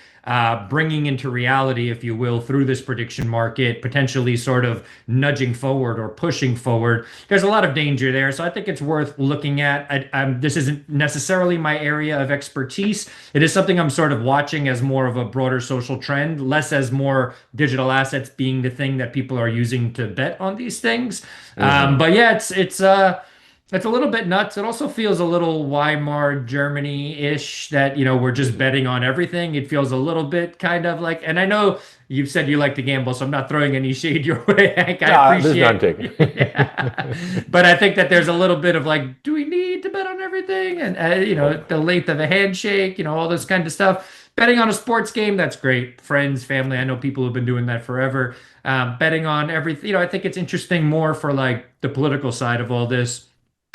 bringing into reality, if you will, through this prediction market, potentially sort of nudging forward or pushing forward. There's a lot of danger there, so I think it's worth looking at. This isn't necessarily my area of expertise. It is something I'm sort of watching as more of a broader social trend, less as more digital assets being the thing that people are using to bet on these things. But yeah, it's a little bit nuts. It also feels a little Weimar Germany-ish that, we're just betting on everything. It feels a little bit kind of like, and I know you've said you like to gamble, so I'm not throwing any shade your way, Hank. I appreciate it. Yeah. But I think that there's a little bit of like, do we need to bet on everything? And, the length of a handshake, all this kind of stuff. Betting on a sports game, that's great. Friends, family, I know people have been doing that forever. Betting on everything, I think it's interesting more for like the political side of all this,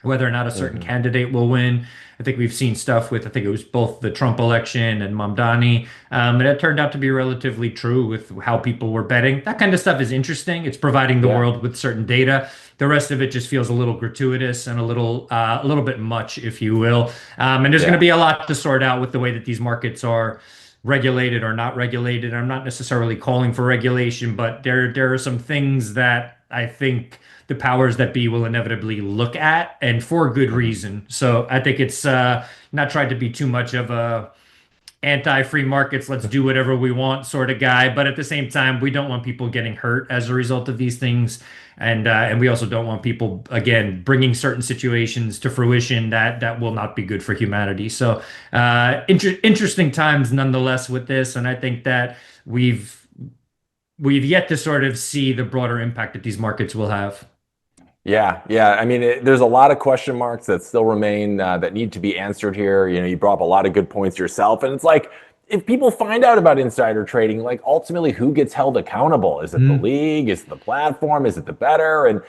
whether or not a certain candidate will win. I think we've seen stuff with, I think it was both the Trump election and Mamdani. And it turned out to be relatively true with how people were betting. That kind of stuff is interesting. It's providing the world with certain data. The rest of it just feels a little gratuitous and a little bit much, if you will. And there's going to be a lot to sort out with the way that these markets are regulated or not regulated. I'm not necessarily calling for regulation, but there are some things that I think the powers that be will inevitably look at, and for good reason. So I think it's not tried to be too much of a anti-free markets, let's do whatever we want sort of guy. But at the same time, we don't want people getting hurt as a result of these things. And we also don't want people, again, bringing certain situations to fruition that will not be good for humanity. So interesting times nonetheless with this. And I think that we've yet to sort of see the broader impact that these markets will have. Yeah. I mean, there's a lot of question marks that still remain that need to be answered here. You brought up a lot of good points yourself, and it's like, if people find out about insider trading, like, ultimately, who gets held accountable? Is it the league? Is it the platform? Is it the bettor? And,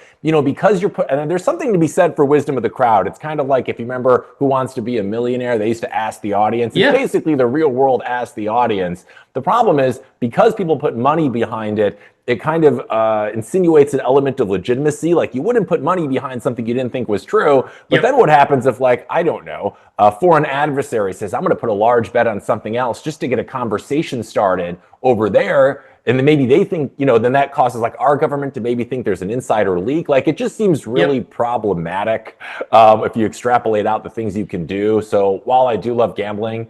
because and there's something to be said for wisdom of the crowd. It's kind of like, if you remember Who Wants to Be a Millionaire, they used to ask the audience. It's basically the real world ask the audience. The problem is, because people put money behind it, it kind of insinuates an element of legitimacy. Like, you wouldn't put money behind something you didn't think was true. But then what happens if, like, I don't know, a foreign adversary says, I'm going to put a large bet on something else just to get a conversation started over there. And then maybe they think, then that causes like our government to maybe think there's an insider leak. Like, it just seems really problematic if you extrapolate out the things you can do. So while I do love gambling,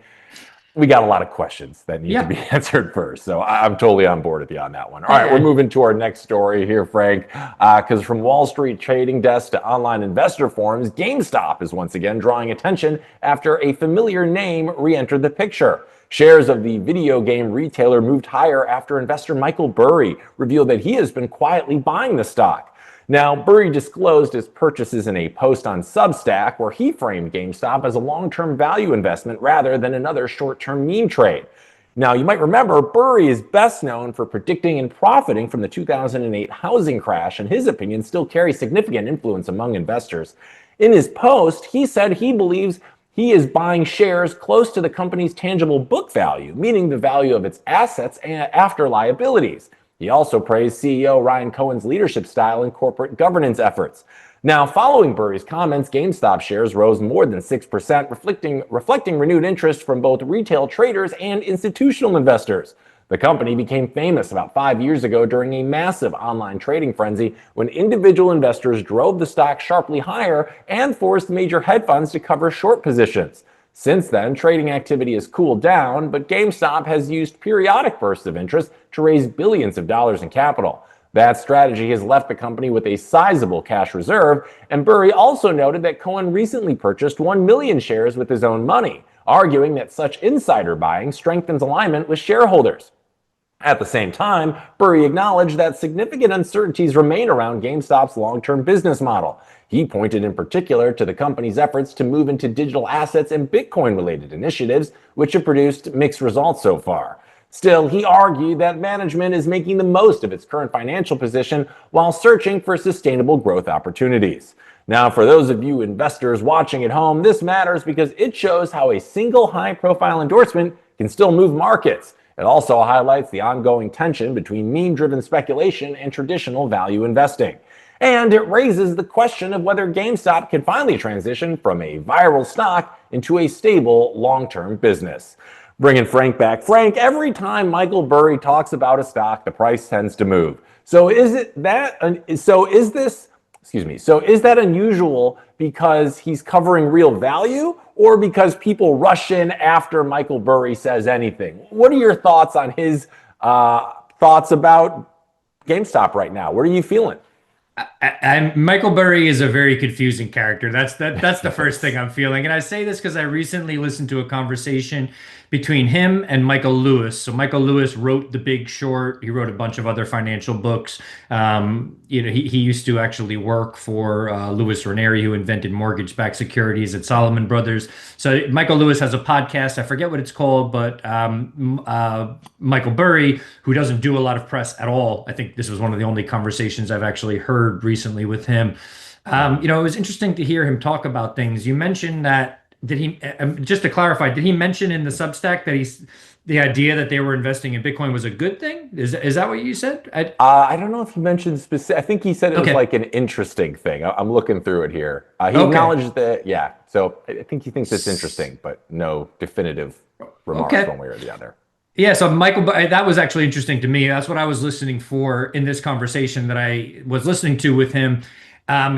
we got a lot of questions that need to be answered first. So I'm totally on board with you on that one. All right, we're moving to our next story here, Frank, because from Wall Street trading desks to online investor forums, GameStop is once again drawing attention after a familiar name re-entered the picture. Shares of the video game retailer moved higher after investor Michael Burry revealed that he has been quietly buying the stock. Now, Burry disclosed his purchases in a post on Substack where he framed GameStop as a long-term value investment rather than another short-term meme trade. Now, you might remember Burry is best known for predicting and profiting from the 2008 housing crash, and his opinion still carries significant influence among investors. In his post, he said he believes he is buying shares close to the company's tangible book value, meaning the value of its assets after liabilities. He also praised CEO Ryan Cohen's leadership style and corporate governance efforts. Now, following Burry's comments, GameStop shares rose more than 6%, reflecting renewed interest from both retail traders and institutional investors. The company became famous about 5 years ago during a massive online trading frenzy when individual investors drove the stock sharply higher and forced major hedge funds to cover short positions. Since then, trading activity has cooled down, but GameStop has used periodic bursts of interest to raise billions of dollars in capital. That strategy has left the company with a sizable cash reserve, and Burry also noted that Cohen recently purchased 1 million shares with his own money, arguing that such insider buying strengthens alignment with shareholders. At the same time, Burry acknowledged that significant uncertainties remain around GameStop's long-term business model. He pointed in particular to the company's efforts to move into digital assets and Bitcoin-related initiatives, which have produced mixed results so far. Still, he argued that management is making the most of its current financial position while searching for sustainable growth opportunities. Now, for those of you investors watching at home, this matters because it shows how a single high-profile endorsement can still move markets. It also highlights the ongoing tension between meme-driven speculation and traditional value investing. And it raises the question of whether GameStop can finally transition from a viral stock into a stable, long-term business. Bringing Frank back. Frank, every time Michael Burry talks about a stock, the price tends to move. So is that unusual because he's covering real value, or because people rush in after Michael Burry says anything? What are your thoughts on his thoughts about GameStop right now? What are you feeling? Michael Burry is a very confusing character. That's the first thing I'm feeling. And I say this because I recently listened to a conversation between him and Michael Lewis. So Michael Lewis wrote The Big Short. He wrote a bunch of other financial books. He used to actually work for Louis Ranieri, who invented mortgage-backed securities at Salomon Brothers. So Michael Lewis has a podcast. I forget what it's called, but Michael Burry, who doesn't do a lot of press at all. I think this was one of the only conversations I've actually heard recently with him. It was interesting to hear him talk about things. You mentioned that, just to clarify, did he mention in the Substack that the idea that they were investing in Bitcoin was a good thing? Is that what you said? I don't know if he mentioned specific. I think he said it was like an interesting thing. I'm looking through it here. He acknowledged that, yeah. So I think he thinks it's interesting, but no definitive remarks one way or the other. Yeah, so Michael, that was actually interesting to me. That's what I was listening for in this conversation that I was listening to with him.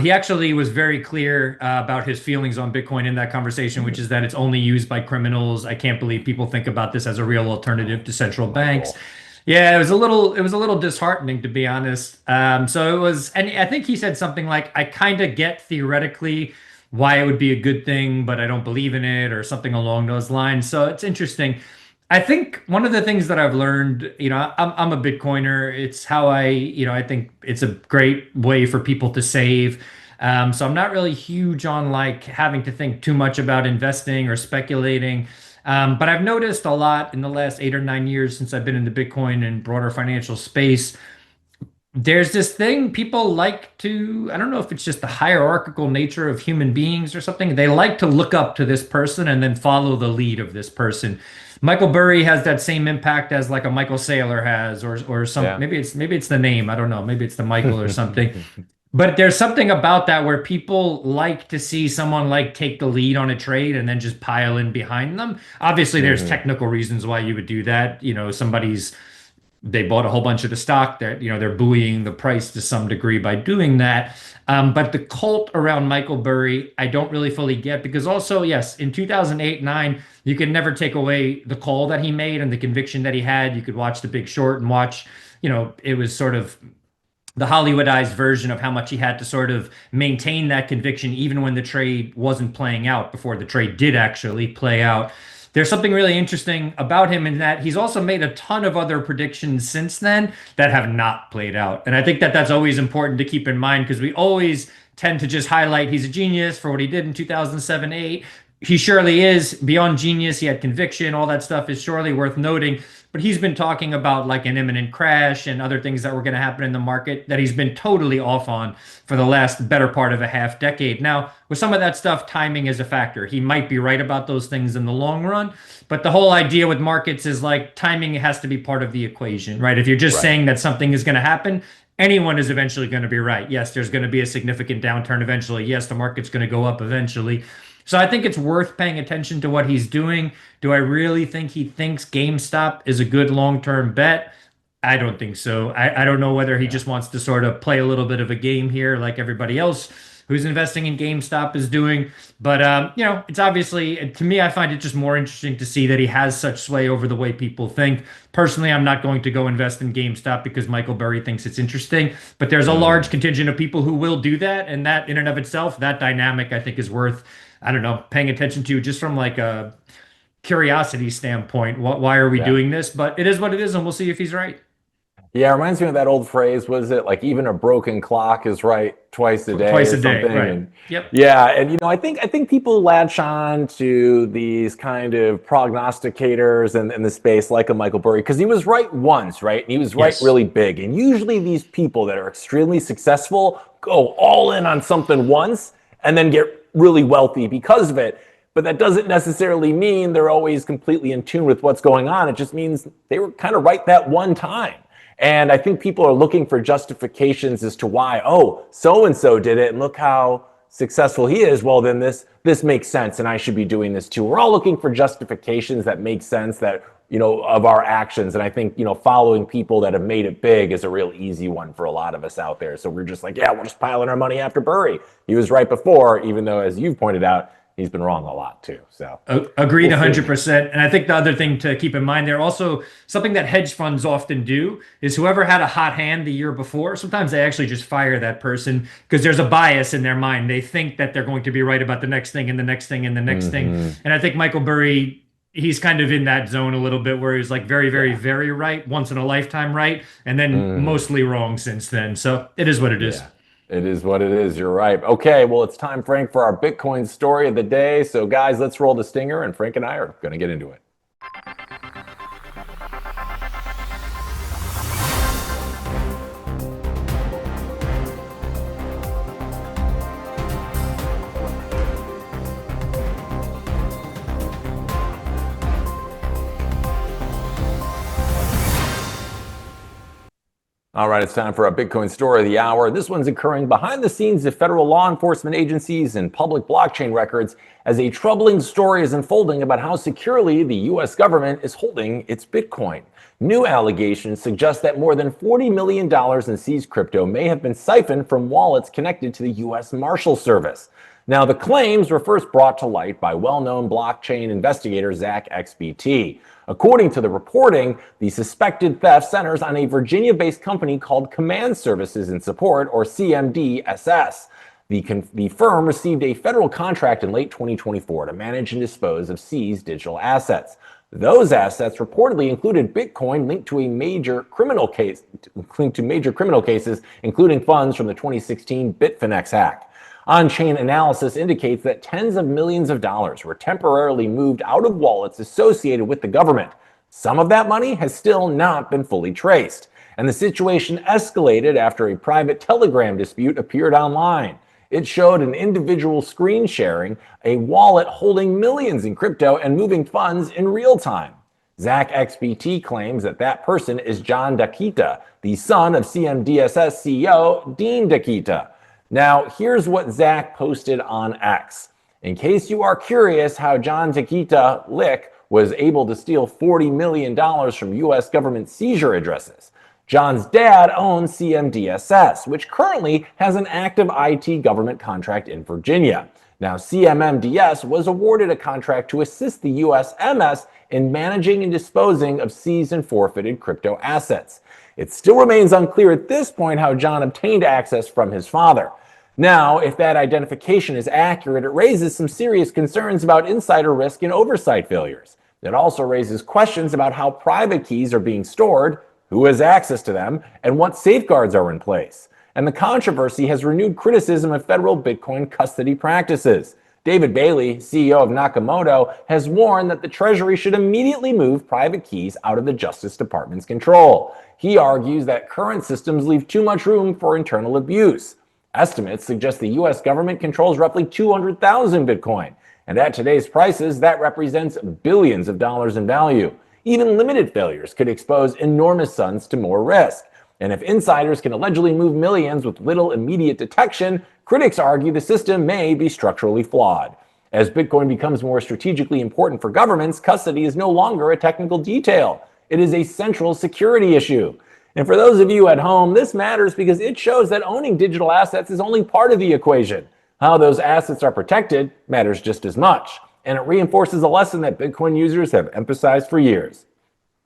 He actually was very clear about his feelings on Bitcoin in that conversation, which is that it's only used by criminals. I can't believe people think about this as a real alternative to central banks. Yeah, it was a little disheartening, to be honest. So it was, and I think he said something like, I kind of get theoretically why it would be a good thing, but I don't believe in it, or something along those lines. So it's interesting. I think one of the things that I've learned, I'm a Bitcoiner. It's how I think it's a great way for people to save. So I'm not really huge on like having to think too much about investing or speculating. But I've noticed a lot in the last 8 or 9 years since I've been in the Bitcoin and broader financial space. There's this thing people like to, I don't know if it's just the hierarchical nature of human beings or something. They like to look up to this person and then follow the lead of this person. Michael Burry has that same impact as like a Michael Saylor has, or some, maybe it's the name. I don't know. Maybe it's the Michael or something. But there's something about that where people like to see someone like take the lead on a trade and then just pile in behind them. Obviously, there's technical reasons why you would do that. They bought a whole bunch of the stock. They're buoying the price to some degree by doing that. But the cult around Michael Burry, I don't really fully get, because also, yes, in 2008-9, you could never take away the call that he made and the conviction that he had. You could watch The Big Short and watch, it was sort of the Hollywoodized version of how much he had to sort of maintain that conviction, even when the trade wasn't playing out, before the trade did actually play out. There's something really interesting about him in that he's also made a ton of other predictions since then that have not played out. And I think that that's always important to keep in mind, because we always tend to just highlight he's a genius for what he did in 2007-8. He surely is beyond genius. He had conviction. All that stuff is surely worth noting. but he's been talking about like an imminent crash and other things that were going to happen in the market that he's been totally off on for the last better part of a half decade. Now, with some of that stuff, timing is a factor. He might be right about those things in the long run, but the whole idea with markets is like timing has to be part of the equation, right? If you're just saying that something is going to happen, anyone is eventually going to be right. Yes, there's going to be a significant downturn eventually. Yes, the market's going to go up eventually. So I think it's worth paying attention to what he's doing. Do I really think he thinks GameStop is a good long-term bet? I don't think so. I don't know whether he just wants to sort of play a little bit of a game here like everybody else who's investing in GameStop is doing. But, you know, it's obviously, to me, I find it just more interesting to see that he has such sway over the way people think. Personally, I'm not going to go invest in GameStop because Michael Burry thinks it's interesting. But there's a large contingent of people who will do that. And that in and of itself, that dynamic, I think, is worth, I don't know, paying attention to just from like a curiosity standpoint. Why are we doing this? But it is what it is, and we'll see if he's right. Yeah, it reminds me of that old phrase, was it like even a broken clock is right twice a day? Twice or a day, something? right. And, Yep. yeah, and you know, I think people latch on to these kind of prognosticators in the space like a Michael Burry, because he was right once, right? And he was right Yes. really big. And usually these people that are extremely successful go all in on something once and then get really wealthy because of it. But that doesn't necessarily mean they're always completely in tune with what's going on. It just means they were kind of right that one time. And I think people are looking for justifications as to why, oh, so-and-so did it, and look how successful he is. Well, then this makes sense, and I should be doing this too. We're all looking for justifications that make sense, that, you know, of our actions. And I think, you know, following people that have made it big is a real easy one for a lot of us out there. So we're just like, yeah, we're just piling our money after Burry. He was right before, even though, as you've pointed out, he's been wrong a lot too. So agreed 100%. And I think the other thing to keep in mind there, also something that hedge funds often do is whoever had a hot hand the year before, sometimes they actually just fire that person because there's a bias in their mind. They think that they're going to be right about the next thing and the next thing and the next thing. And I think Michael Burry, he's kind of in that zone a little bit where he's like very, very, very right, once in a lifetime right, and then mostly wrong since then. So it is what it is. Yeah. It is what it is. You're right. Okay, well, it's time, Frank, for our Bitcoin story of the day. So, guys, let's roll the stinger, and Frank and I are going to get into it. All right, it's time for our Bitcoin story of the hour. This one's occurring behind the scenes of federal law enforcement agencies and public blockchain records as a troubling story is unfolding about how securely the U.S. government is holding its Bitcoin. New allegations suggest that more than $40 million in seized crypto may have been siphoned from wallets connected to the U.S. Marshal Service. Now, the claims were first brought to light by well-known blockchain investigator Zach XBT. According to the reporting, the suspected theft centers on a Virginia-based company called Command Services and Support, or CMDSS. The firm received a federal contract in late 2024 to manage and dispose of seized digital assets. Those assets reportedly included Bitcoin linked to major criminal cases, including funds from the 2016 Bitfinex hack. On-chain analysis indicates that tens of millions of dollars were temporarily moved out of wallets associated with the government. Some of that money has still not been fully traced. And the situation escalated after a private Telegram dispute appeared online. It showed an individual screen sharing a wallet holding millions in crypto and moving funds in real time. Zach XBT claims that that person is John Dakita, the son of CMDSS CEO Dean Dakita. Now, here's what Zach posted on X. In case you are curious how John Dakita Lick was able to steal $40 million from U.S. government seizure addresses, John's dad owns CMDSS, which currently has an active IT government contract in Virginia. Now, CMMDS was awarded a contract to assist the USMS in managing and disposing of seized and forfeited crypto assets. It still remains unclear at this point how John obtained access from his father. Now, if that identification is accurate, it raises some serious concerns about insider risk and oversight failures. It also raises questions about how private keys are being stored, who has access to them, and what safeguards are in place. And the controversy has renewed criticism of federal Bitcoin custody practices. David Bailey, CEO of Nakamoto, has warned that the Treasury should immediately move private keys out of the Justice Department's control. He argues that current systems leave too much room for internal abuse. Estimates suggest the U.S. government controls roughly 200,000 Bitcoin, and at today's prices, that represents billions of dollars in value. Even limited failures could expose enormous sums to more risk. And if insiders can allegedly move millions with little immediate detection, critics argue the system may be structurally flawed. As Bitcoin becomes more strategically important for governments, custody is no longer a technical detail. It is a central security issue. And for those of you at home, this matters because it shows that owning digital assets is only part of the equation. How those assets are protected matters just as much. And it reinforces a lesson that Bitcoin users have emphasized for years.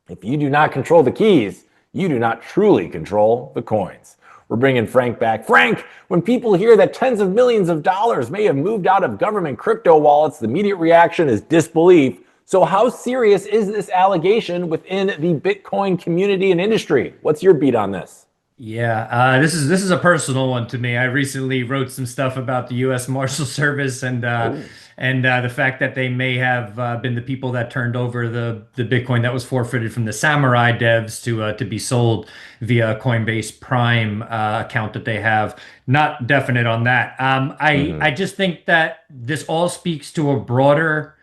If you do not control the keys, you do not truly control the coins. We're bringing Frank back. Frank, when people hear that tens of millions of dollars may have moved out of government crypto wallets, the immediate reaction is disbelief. So how serious is this allegation within the Bitcoin community and industry? What's your beat on this? Yeah, this is a personal one to me. I recently wrote some stuff about the U.S. Marshal Service and the fact that they may have been the people that turned over the Bitcoin that was forfeited from the Samurai devs to be sold via a Coinbase Prime account that they have. Not definite on that. I just think that this all speaks to a broader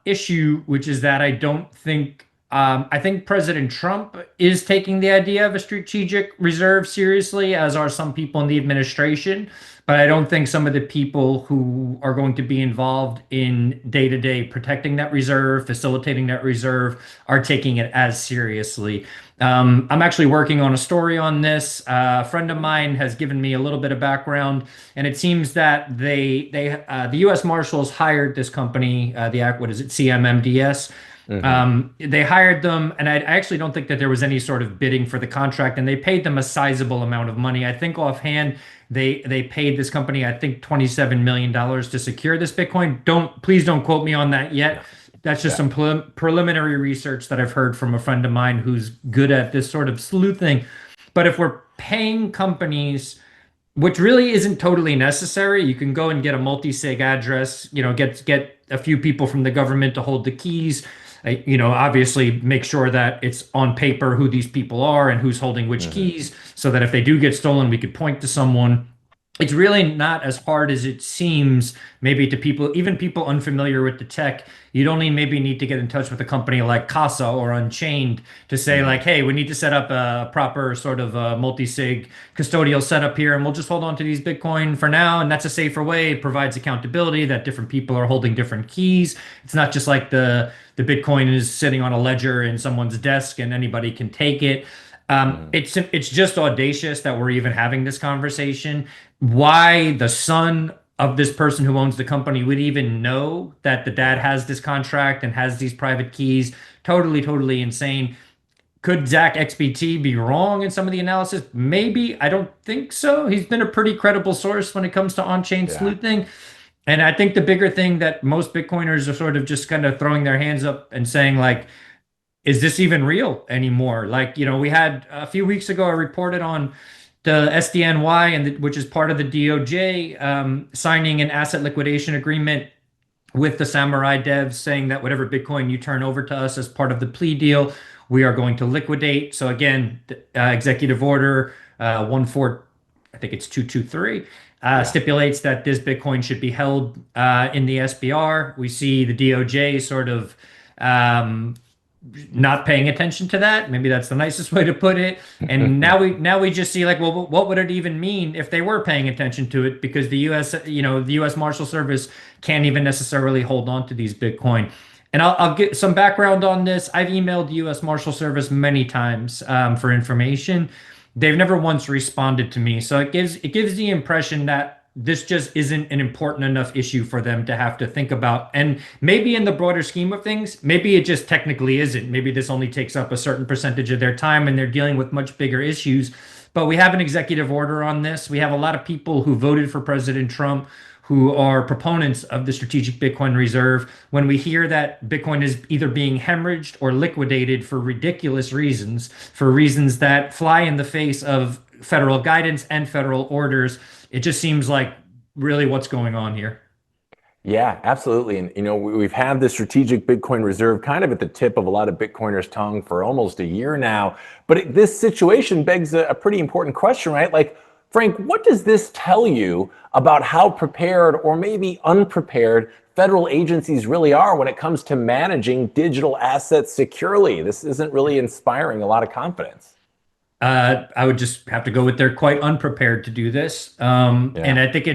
issue, which is that I think President Trump is taking the idea of a strategic reserve seriously, as are some people in the administration. But I don't think some of the people who are going to be involved in day-to-day protecting that reserve, facilitating that reserve, are taking it as seriously. I'm actually working on a story on this. A friend of mine has given me a little bit of background, and it seems that the U.S. Marshals hired this company, CMMDS. They hired them, and I actually don't think that there was any sort of bidding for the contract, and they paid them a sizable amount of money. I think offhand, they paid this company, I think, $27 million to secure this Bitcoin. Please don't quote me on that yet. That's just some preliminary research that I've heard from a friend of mine who's good at this sort of sleuthing. But if we're paying companies, which really isn't totally necessary, you can go and get a multi-sig address, get a few people from the government to hold the keys. Obviously make sure that it's on paper who these people are and who's holding which keys, so that if they do get stolen, we could point to someone. It's really not as hard as it seems, maybe to people, even people unfamiliar with the tech. You'd only maybe need to get in touch with a company like Casa or Unchained to say like, hey, we need to set up a proper sort of multi-sig custodial setup here, and we'll just hold on to these Bitcoin for now. And that's a safer way. It provides accountability that different people are holding different keys. It's not just like the Bitcoin is sitting on a ledger in someone's desk and anybody can take it. It's just audacious that we're even having this conversation. Why the son of this person who owns the company would even know that the dad has this contract and has these private keys? Totally insane. Could Zach XBT be wrong in some of the analysis? Maybe. I don't think so. He's been a pretty credible source when it comes to on-chain sleuthing. And I think the bigger thing that most Bitcoiners are sort of just kind of throwing their hands up and saying like, is this even real anymore? Like, we had a few weeks ago, I reported on the SDNY, which is part of the DOJ, signing an asset liquidation agreement with the Samurai devs, saying that whatever Bitcoin you turn over to us as part of the plea deal, we are going to liquidate. So again, executive order 223 stipulates that this Bitcoin should be held in the SBR. We see the DOJ sort of not paying attention to that. Maybe that's the nicest way to put it. And now we just see like, well, what would it even mean if they were paying attention to it? Because the U.S. Marshal Service can't even necessarily hold on to these Bitcoin. And I'll get some background on this. I've emailed the U.S. Marshal Service many times for information. They've never once responded to me. So it gives the impression that this just isn't an important enough issue for them to have to think about. And maybe in the broader scheme of things, maybe it just technically isn't. Maybe this only takes up a certain percentage of their time and they're dealing with much bigger issues. But we have an executive order on this. We have a lot of people who voted for President Trump who are proponents of the strategic Bitcoin reserve. When we hear that Bitcoin is either being hemorrhaged or liquidated for ridiculous reasons, for reasons that fly in the face of federal guidance and federal orders, it just seems like really what's going on here. Yeah, absolutely. And we've had the strategic Bitcoin reserve kind of at the tip of a lot of Bitcoiners' tongue for almost a year now. But this situation begs a pretty important question, right? Like, Frank, what does this tell you about how prepared or maybe unprepared federal agencies really are when it comes to managing digital assets securely? This isn't really inspiring a lot of confidence. I would just have to go with they're quite unprepared to do this. And Yeah. I think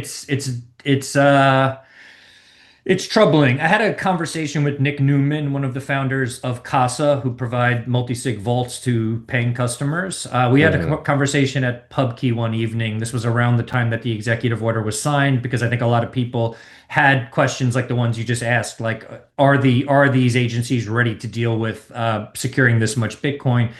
it's troubling. I had a conversation with Nick Newman, one of the founders of Casa, who provide multi-sig vaults to paying customers. We had a conversation at PubKey one evening. This was around the time that the executive order was signed, because I think a lot of people had questions like the ones you just asked, like are these agencies ready to deal with securing this much Bitcoin?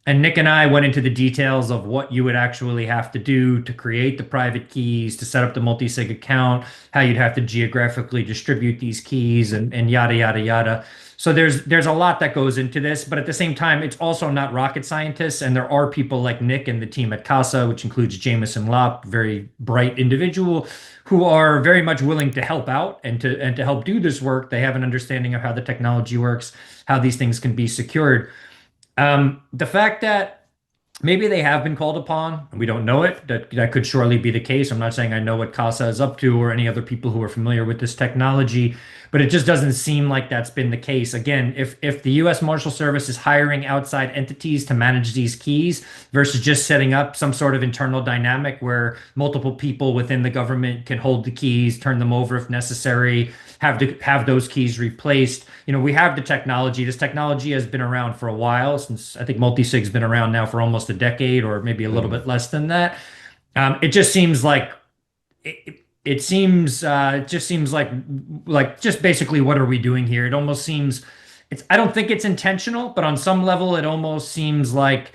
And Nick and I went into the details of what you would actually have to do to create the private keys, to set up the multi-sig account, how you'd have to geographically distribute these keys, and yada, yada, yada. So there's a lot that goes into this, but at the same time, it's also not rocket scientists. And there are people like Nick and the team at Casa, which includes Jameson Lopp, very bright individual, who are very much willing to help out and to help do this work. They have an understanding of how the technology works, how these things can be secured. The fact that maybe they have been called upon, and we don't know it, that could surely be the case. I'm not saying I know what Casa is up to or any other people who are familiar with this technology, but it just doesn't seem like that's been the case. Again, if the U.S. Marshal Service is hiring outside entities to manage these keys versus just setting up some sort of internal dynamic where multiple people within the government can hold the keys, turn them over if necessary, have those keys replaced. We have the technology. This technology has been around for a while, since I think multi-sig's been around now for almost a decade, or maybe a little bit less than that. It just seems like it just seems like just basically, what are we doing here? It almost seems I don't think it's intentional, but on some level it almost seems like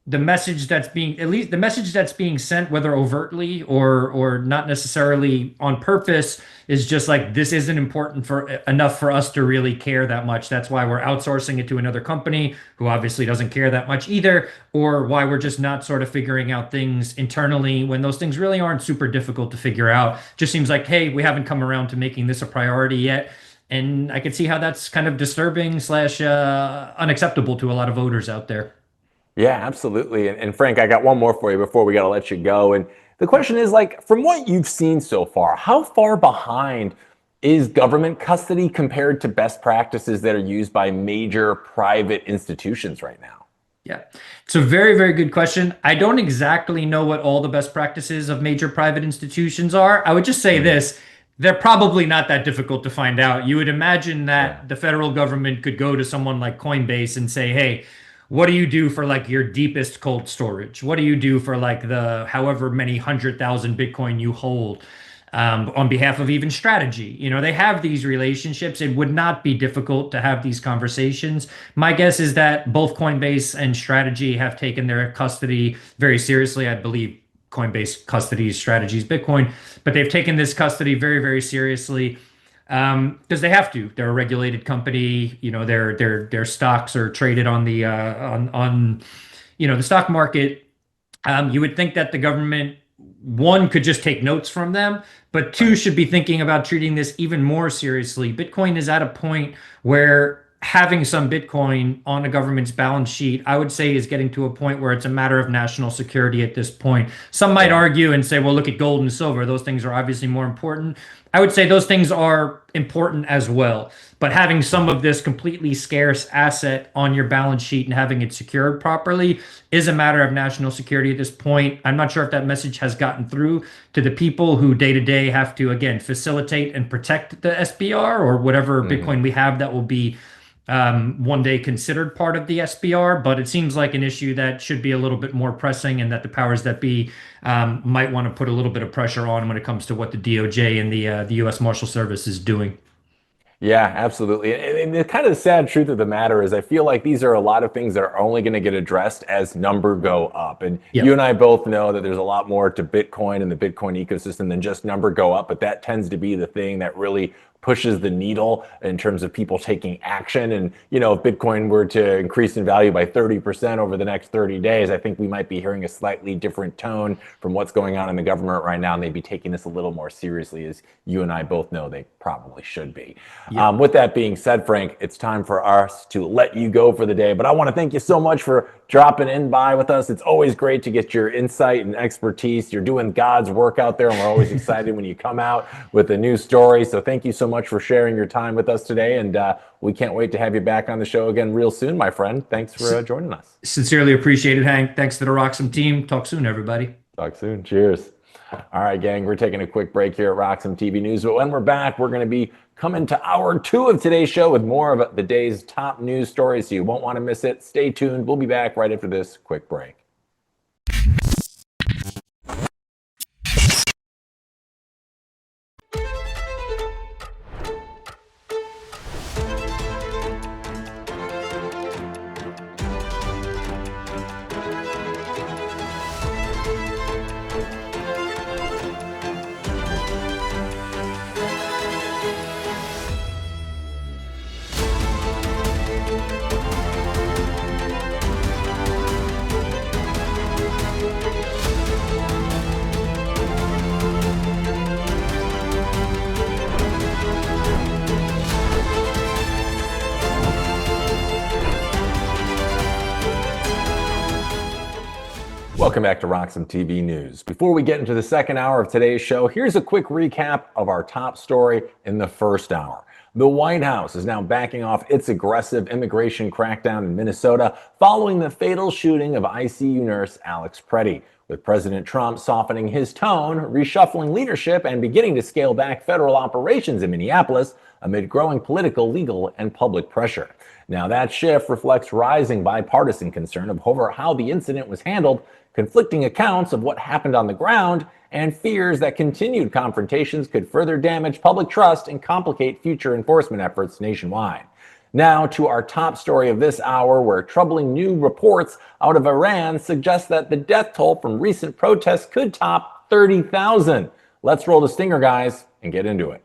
the message that's being at least the message that's being sent, whether overtly or not necessarily on purpose, is just like, this isn't important enough for us to really care that much. That's why we're outsourcing it to another company who obviously doesn't care that much either, or why we're just not sort of figuring out things internally when those things really aren't super difficult to figure out. Just seems like, hey, we haven't come around to making this a priority yet. And I can see how that's kind of disturbing slash unacceptable to a lot of voters out there. Yeah, absolutely. And Frank, I got one more for you before we got to let you go. And the question is, like, from what you've seen so far, how far behind is government custody compared to best practices that are used by major private institutions right now? Yeah, it's a very, very good question. I don't exactly know what all the best practices of major private institutions are. I would just say this. They're probably not that difficult to find out. You would imagine that the federal government could go to someone like Coinbase and say, hey, what do you do for like your deepest cold storage? What do you do for like the however many 100,000 Bitcoin you hold, on behalf of even strategy? They have these relationships. It would not be difficult to have these conversations. My guess is that both Coinbase and strategy have taken their custody very seriously. I believe Coinbase custodies strategy's Bitcoin, but they've taken this custody very, very seriously. Because they have to. They're a regulated company. Their stocks are traded on the the stock market. You would think that the government, one, could just take notes from them, but two, should be thinking about treating this even more seriously. Bitcoin is at a point where having some Bitcoin on a government's balance sheet, I would say, is getting to a point where it's a matter of national security at this point. Some might argue and say, well, look at gold and silver. Those things are obviously more important. I would say those things are important as well. But having some of this completely scarce asset on your balance sheet and having it secured properly is a matter of national security at this point. I'm not sure if that message has gotten through to the people who day to day have to, again, facilitate and protect the SBR or whatever Bitcoin we have that will be one day considered part of the SBR, but it seems like an issue that should be a little bit more pressing, and that the powers that be might want to put a little bit of pressure on when it comes to what the DOJ and the U.S. Marshal Service is doing. Yeah, absolutely. And the kind of the sad truth of the matter is I feel like these are a lot of things that are only going to get addressed as number go up. And you and I both know that there's a lot more to Bitcoin and the Bitcoin ecosystem than just number go up, but that tends to be the thing that really pushes the needle in terms of people taking action. And, you know, if Bitcoin were to increase in value by 30% over the next 30 days, I think we might be hearing a slightly different tone from what's going on in the government right now. And they'd be taking this a little more seriously, as you and I both know they probably should be. Yeah. With that being said, Frank, it's time for us to let you go for the day. But I want to thank you so much for dropping in by with us. It's always great to get your insight and expertise. You're doing God's work out there, and we're always excited when you come out with a new story. So thank you so much for sharing your time with us today, and we can't wait to have you back on the show again real soon, my friend. Thanks for joining us. Sincerely appreciated, Hank. Thanks to the Roxom team. Talk soon, everybody. Talk soon. Cheers. All right, gang, we're taking a quick break here at Roxom TV News, but when we're back, we're going to be coming to hour 2 of today's show with more of the day's top news stories, so you won't want to miss it. Stay tuned. We'll be back right after this quick break. Welcome back to Roxom TV News. Before we get into the second hour of today's show, here's a quick recap of our top story in the first hour. The White House is now backing off its aggressive immigration crackdown in Minnesota following the fatal shooting of ICU nurse Alex Preti, with President Trump softening his tone, reshuffling leadership, and beginning to scale back federal operations in Minneapolis amid growing political, legal, and public pressure. Now, that shift reflects rising bipartisan concern over how the incident was handled, conflicting accounts of what happened on the ground, and fears that continued confrontations could further damage public trust and complicate future enforcement efforts nationwide. Now to our top story of this hour, where troubling new reports out of Iran suggest that the death toll from recent protests could top 30,000. Let's roll the stinger, guys, and get into it.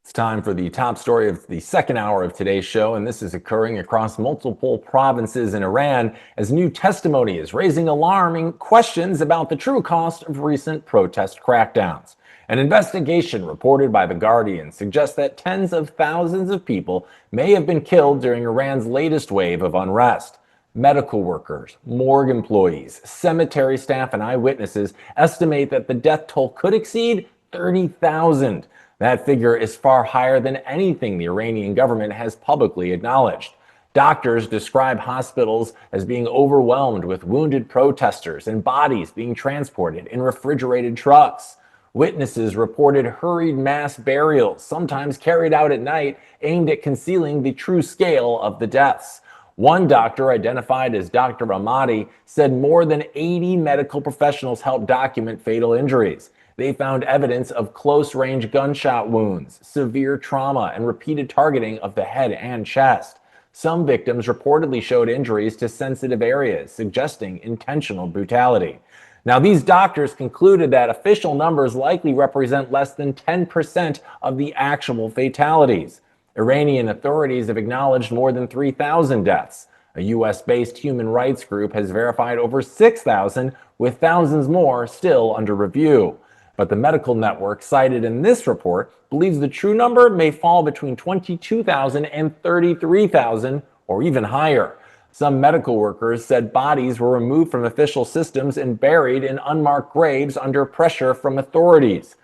It's time for the top story of the second hour of today's show, and this is occurring across multiple provinces in Iran as new testimony is raising alarming questions about the true cost of recent protest crackdowns. An investigation reported by The Guardian suggests that tens of thousands of people may have been killed during Iran's latest wave of unrest. Medical workers, morgue employees, cemetery staff, and eyewitnesses estimate that the death toll could exceed 30,000. That figure is far higher than anything the Iranian government has publicly acknowledged. Doctors describe hospitals as being overwhelmed with wounded protesters and bodies being transported in refrigerated trucks. Witnesses reported hurried mass burials, sometimes carried out at night, aimed at concealing the true scale of the deaths. One doctor, identified as Dr. Ahmadi, said more than 80 medical professionals helped document fatal injuries. They found evidence of close-range gunshot wounds, severe trauma, and repeated targeting of the head and chest. Some victims reportedly showed injuries to sensitive areas, suggesting intentional brutality. Now, these doctors concluded that official numbers likely represent less than 10% of the actual fatalities. Iranian authorities have acknowledged more than 3,000 deaths. A U.S.-based human rights group has verified over 6,000, with thousands more still under review. But the medical network cited in this report believes the true number may fall between 22,000 and 33,000, or even higher. Some medical workers said bodies were removed from official systems and buried in unmarked graves under pressure from authorities.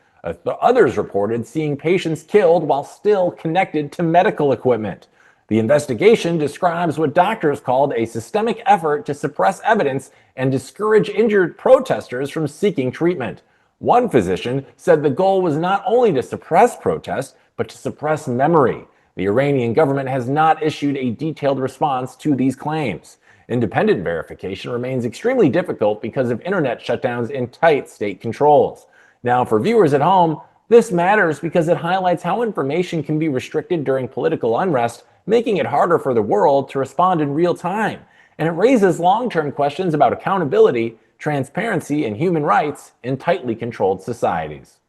Others reported seeing patients killed while still connected to medical equipment. The investigation describes what doctors called a systemic effort to suppress evidence and discourage injured protesters from seeking treatment. One physician said the goal was not only to suppress protest, but to suppress memory. The Iranian government has not issued a detailed response to these claims. Independent verification remains extremely difficult because of internet shutdowns and tight state controls. Now, for viewers at home, this matters because it highlights how information can be restricted during political unrest, making it harder for the world to respond in real time. And it raises long-term questions about accountability, transparency, and human rights in tightly controlled societies.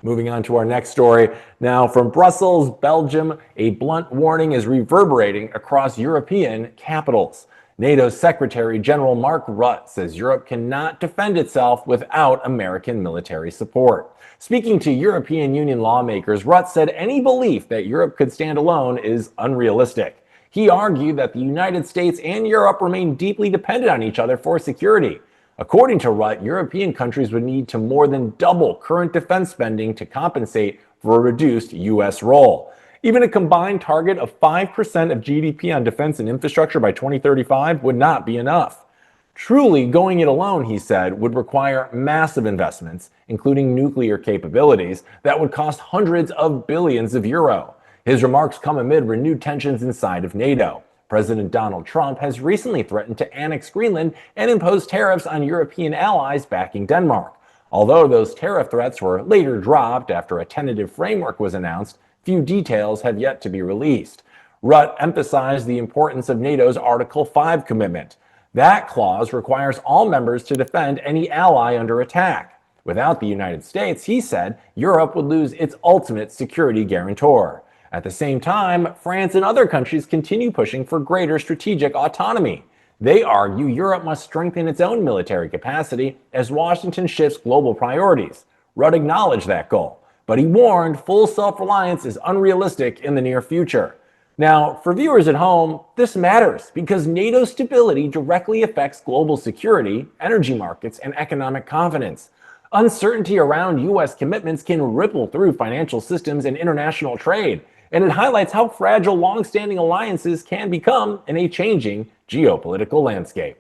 Moving on to our next story. Now, from Brussels, Belgium, a blunt warning is reverberating across European capitals. NATO Secretary General Mark Rutte says Europe cannot defend itself without American military support. Speaking to European Union lawmakers, Rutte said any belief that Europe could stand alone is unrealistic. He argued that the United States and Europe remain deeply dependent on each other for security. According to Rutte, European countries would need to more than double current defense spending to compensate for a reduced U.S. role. Even a combined target of 5% of GDP on defense and infrastructure by 2035 would not be enough. Truly, going it alone, he said, would require massive investments, including nuclear capabilities, that would cost hundreds of billions of euro. His remarks come amid renewed tensions inside of NATO. President Donald Trump has recently threatened to annex Greenland and impose tariffs on European allies backing Denmark. Although those tariff threats were later dropped after a tentative framework was announced, few details have yet to be released. Rutte emphasized the importance of NATO's Article 5 commitment. That clause requires all members to defend any ally under attack. Without the United States, he said, Europe would lose its ultimate security guarantor. At the same time, France and other countries continue pushing for greater strategic autonomy. They argue Europe must strengthen its own military capacity as Washington shifts global priorities. Rutte acknowledged that goal, but he warned full self-reliance is unrealistic in the near future. Now, for viewers at home, this matters because NATO's stability directly affects global security, energy markets, and economic confidence. Uncertainty around U.S. commitments can ripple through financial systems and international trade, and it highlights how fragile long-standing alliances can become in a changing geopolitical landscape.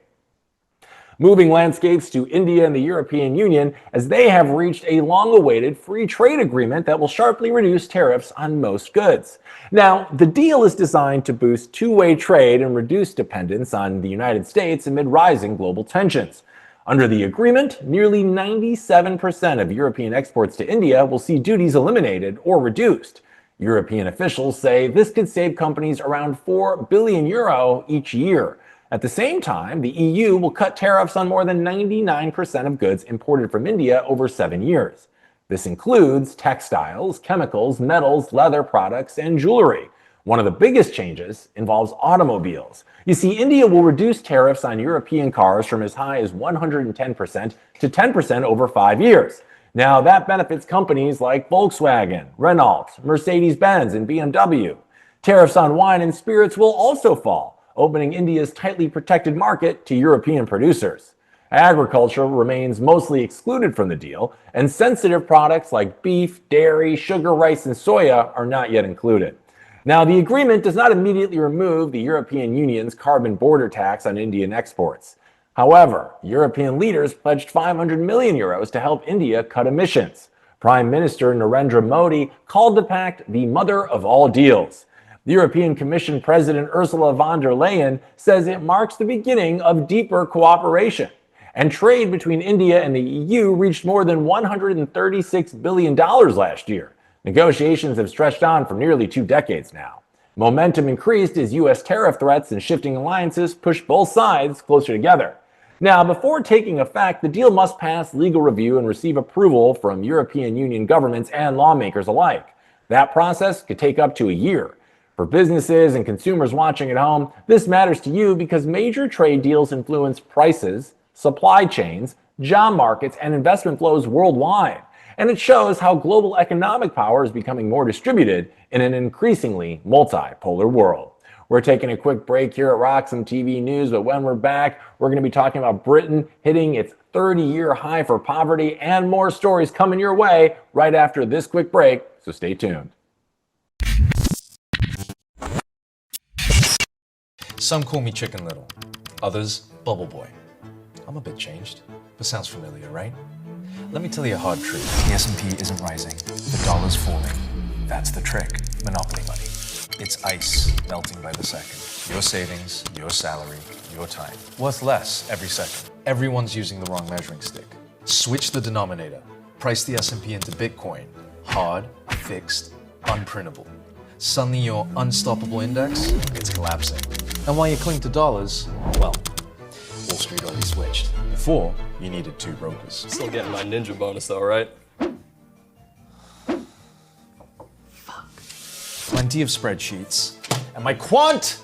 Moving landscapes to India and the European Union, as they have reached a long-awaited free trade agreement that will sharply reduce tariffs on most goods. Now, the deal is designed to boost two-way trade and reduce dependence on the United States amid rising global tensions. Under the agreement, nearly 97% of European exports to India will see duties eliminated or reduced. European officials say this could save companies around €4 billion each year. At the same time, the EU will cut tariffs on more than 99% of goods imported from India over 7 years. This includes textiles, chemicals, metals, leather products, and jewelry. One of the biggest changes involves automobiles. You see, India will reduce tariffs on European cars from as high as 110% to 10% over 5 years. Now, that benefits companies like Volkswagen, Renault, Mercedes-Benz, and BMW. Tariffs on wine and spirits will also fall, opening India's tightly protected market to European producers. Agriculture remains mostly excluded from the deal, and sensitive products like beef, dairy, sugar, rice, and soya are not yet included. Now, the agreement does not immediately remove the European Union's carbon border tax on Indian exports. However, European leaders pledged €500 million to help India cut emissions. Prime Minister Narendra Modi called the pact the mother of all deals. The European Commission President Ursula von der Leyen says it marks the beginning of deeper cooperation. And trade between India and the EU reached more than $136 billion last year. Negotiations have stretched on for nearly 2 decades now. Momentum increased as U.S. tariff threats and shifting alliances pushed both sides closer together. Now, before taking effect, the deal must pass legal review and receive approval from European Union governments and lawmakers alike. That process could take up to a year. For businesses and consumers watching at home, this matters to you because major trade deals influence prices, supply chains, job markets, and investment flows worldwide. And it shows how global economic power is becoming more distributed in an increasingly multipolar world. We're taking a quick break here at RoxomTV News, but when we're back, we're going to be talking about Britain hitting its 30-year high for poverty and more stories coming your way right after this quick break, so stay tuned. Some call me Chicken Little, others Bubble Boy. I'm a bit changed, but sounds familiar, right? Let me tell you a hard truth. The S&P isn't rising, the dollar's falling. That's the trick, monopoly money. It's ice melting by the second. Your savings, your salary, your time. Worth less every second. Everyone's using the wrong measuring stick. Switch the denominator. Price the S&P into Bitcoin. Hard, fixed, unprintable. Suddenly your unstoppable index, it's collapsing. And while you cling to dollars, well, Wall Street already switched. Before, you needed 2 brokers. Still getting my ninja bonus though, right? Plenty of spreadsheets. And my quant!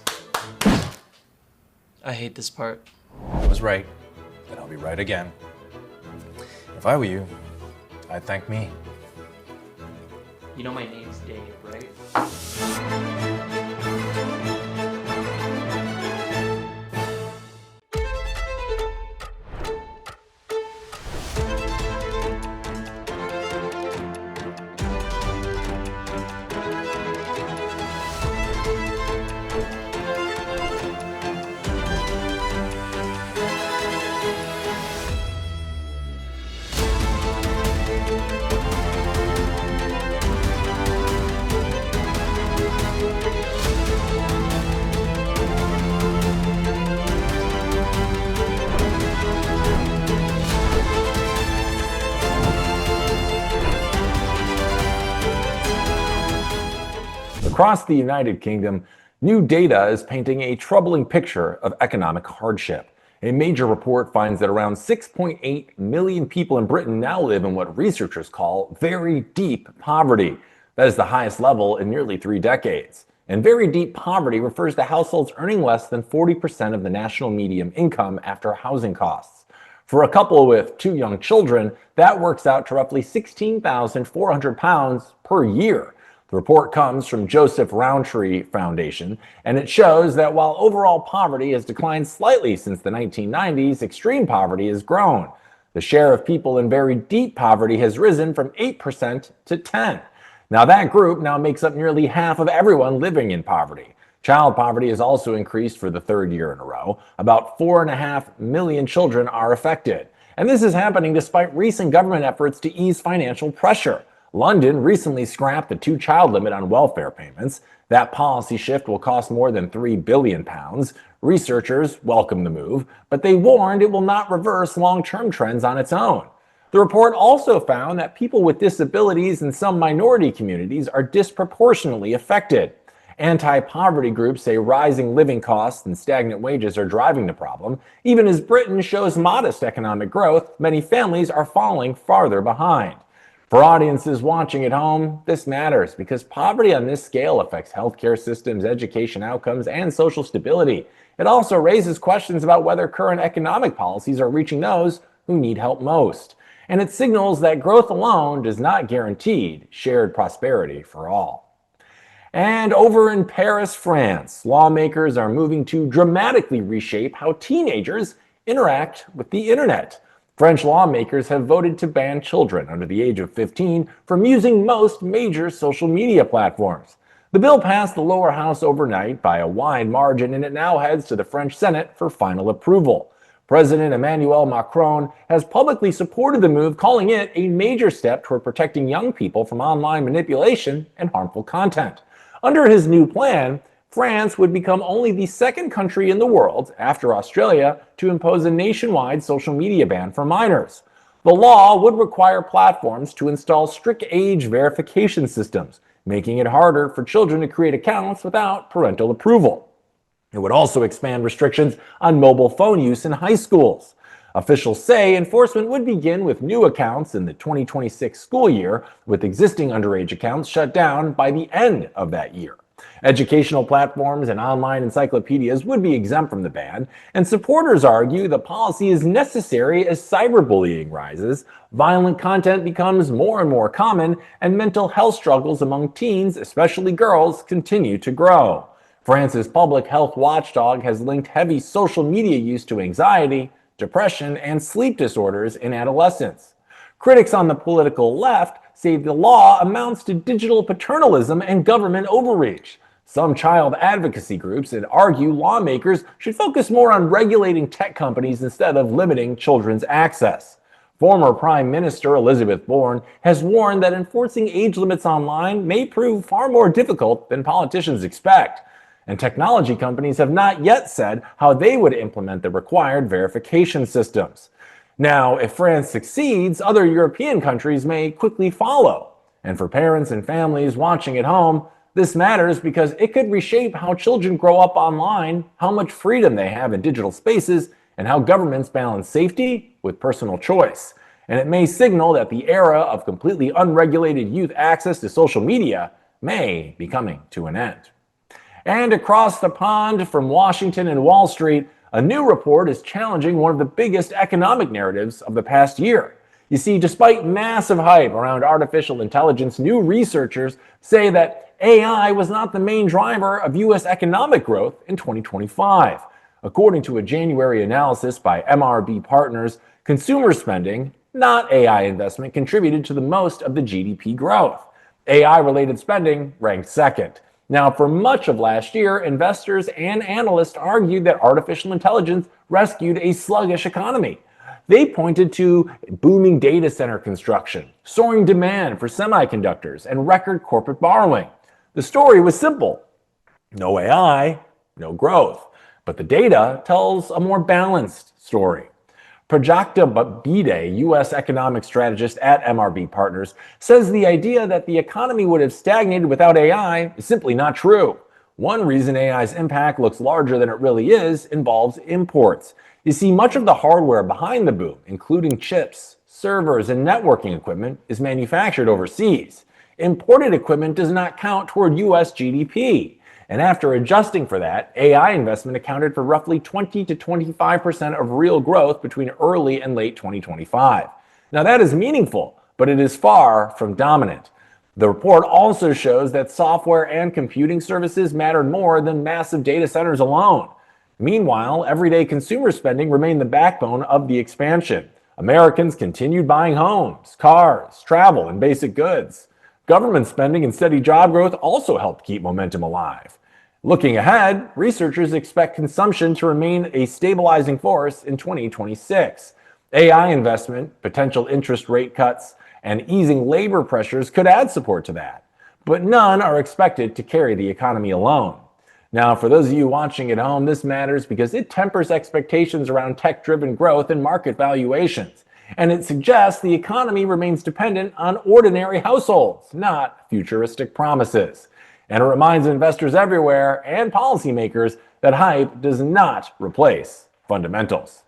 I hate this part. I was right, and I'll be right again. If I were you, I'd thank me. You know my name's Dave, right? Across the United Kingdom, new data is painting a troubling picture of economic hardship. A major report finds that around 6.8 million people in Britain now live in what researchers call very deep poverty. That is the highest level in nearly 3 decades. And very deep poverty refers to households earning less than 40% of the national median income after housing costs. For a couple with 2 young children, that works out to roughly £16,400 per year. The report comes from Joseph Rowntree Foundation, and it shows that while overall poverty has declined slightly since the 1990s, extreme poverty has grown. The share of people in very deep poverty has risen from 8% to 10%. Now that group now makes up nearly half of everyone living in poverty. Child poverty has also increased for the 3rd year in a row. About 4.5 million children are affected. And this is happening despite recent government efforts to ease financial pressure. London recently scrapped the 2-child limit on welfare payments. That policy shift will cost more than £3 billion. Researchers welcome the move, but they warned it will not reverse long-term trends on its own. The report also found that people with disabilities in some minority communities are disproportionately affected. Anti-poverty groups say rising living costs and stagnant wages are driving the problem. Even as Britain shows modest economic growth, many families are falling farther behind. For audiences watching at home, this matters because poverty on this scale affects healthcare systems, education outcomes, and social stability. It also raises questions about whether current economic policies are reaching those who need help most. And it signals that growth alone does not guarantee shared prosperity for all. And over in Paris, France, lawmakers are moving to dramatically reshape how teenagers interact with the internet. French lawmakers have voted to ban children under the age of 15 from using most major social media platforms. The bill passed the lower house overnight by a wide margin, and it now heads to the French Senate for final approval. President Emmanuel Macron has publicly supported the move, calling it a major step toward protecting young people from online manipulation and harmful content. Under his new plan, France would become only the 2nd country in the world, after Australia, to impose a nationwide social media ban for minors. The law would require platforms to install strict age verification systems, making it harder for children to create accounts without parental approval. It would also expand restrictions on mobile phone use in high schools. Officials say enforcement would begin with new accounts in the 2026 school year, with existing underage accounts shut down by the end of that year. Educational platforms and online encyclopedias would be exempt from the ban, and supporters argue the policy is necessary as cyberbullying rises, violent content becomes more and more common, and mental health struggles among teens, especially girls, continue to grow. France's public health watchdog has linked heavy social media use to anxiety, depression, and sleep disorders in adolescents. Critics on the political left say the law amounts to digital paternalism and government overreach. Some child advocacy groups argue lawmakers should focus more on regulating tech companies instead of limiting children's access. Former Prime Minister Elizabeth Bourne has warned that enforcing age limits online may prove far more difficult than politicians expect. and technology companies have not yet said how they would implement the required verification systems. Now, if France succeeds, other European countries may quickly follow. And for parents and families watching at home, this matters because it could reshape how children grow up online, how much freedom they have in digital spaces, and how governments balance safety with personal choice. And it may signal that the era of completely unregulated youth access to social media may be coming to an end. And across the pond from Washington and Wall Street, a new report is challenging one of the biggest economic narratives of the past year. You see, despite massive hype around artificial intelligence, new researchers say that AI was not the main driver of U.S. economic growth in 2025. According to a January analysis by MRB Partners, consumer spending, not AI investment, contributed to the most of the GDP growth. AI-related spending ranked second. Now, for much of last year, investors and analysts argued that artificial intelligence rescued a sluggish economy. They pointed to booming data center construction, soaring demand for semiconductors, and record corporate borrowing. The story was simple. No AI, no growth. But the data tells a more balanced story. Prajakta Bide, U.S. economic strategist at MRB Partners, says the idea that the economy would have stagnated without AI is simply not true. One reason AI's impact looks larger than it really is involves imports. You see, much of the hardware behind the boom, including chips, servers, and networking equipment, is manufactured overseas. Imported equipment does not count toward U.S. GDP. And after adjusting for that, AI investment accounted for roughly 20 to 25% of real growth between early and late 2025. Now that is meaningful, but it is far from dominant. The report also shows that software and computing services mattered more than massive data centers alone. Meanwhile, everyday consumer spending remained the backbone of the expansion. Americans continued buying homes, cars, travel, and basic goods. Government spending and steady job growth also helped keep momentum alive. Looking ahead, researchers expect consumption to remain a stabilizing force in 2026. AI investment, potential interest rate cuts, and easing labor pressures could add support to that. But none are expected to carry the economy alone. Now, for those of you watching at home, this matters because it tempers expectations around tech-driven growth and market valuations. And it suggests the economy remains dependent on ordinary households, not futuristic promises. And it reminds investors everywhere and policymakers that hype does not replace fundamentals.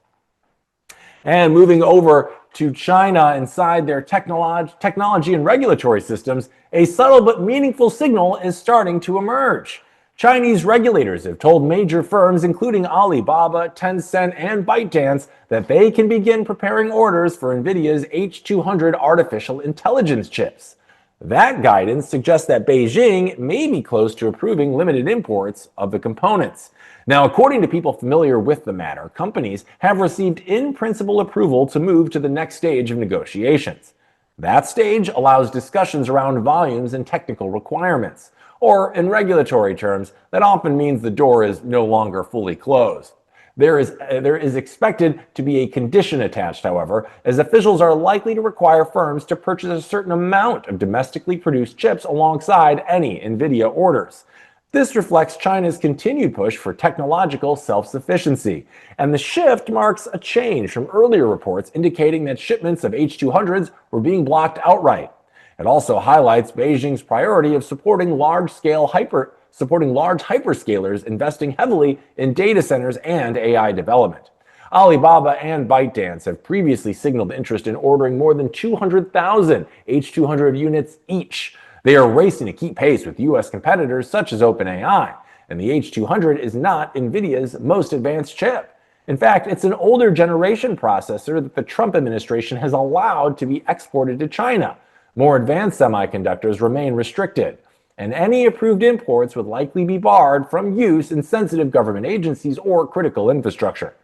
And moving over to China, inside their technology and regulatory systems, a subtle but meaningful signal is starting to emerge. Chinese regulators have told major firms, including Alibaba, Tencent, and ByteDance, that they can begin preparing orders for NVIDIA's H200 artificial intelligence chips. That guidance suggests that Beijing may be close to approving limited imports of the components. Now, according to people familiar with the matter, companies have received in-principle approval to move to the next stage of negotiations. That stage allows discussions around volumes and technical requirements. Or, in regulatory terms, that often means the door is no longer fully closed. There is expected to be a condition attached, however, as officials are likely to require firms to purchase a certain amount of domestically produced chips alongside any NVIDIA orders. This reflects China's continued push for technological self-sufficiency, and the shift marks a change from earlier reports indicating that shipments of H200s were being blocked outright. It also highlights Beijing's priority of supporting large hyperscalers investing heavily in data centers and AI development. Alibaba and ByteDance have previously signaled interest in ordering more than 200,000 H200 units each. They are racing to keep pace with U.S. competitors such as OpenAI, and the H200 is not NVIDIA's most advanced chip. In fact, it's an older generation processor that the Trump administration has allowed to be exported to China. More advanced semiconductors remain restricted, and any approved imports would likely be barred from use in sensitive government agencies or critical infrastructure.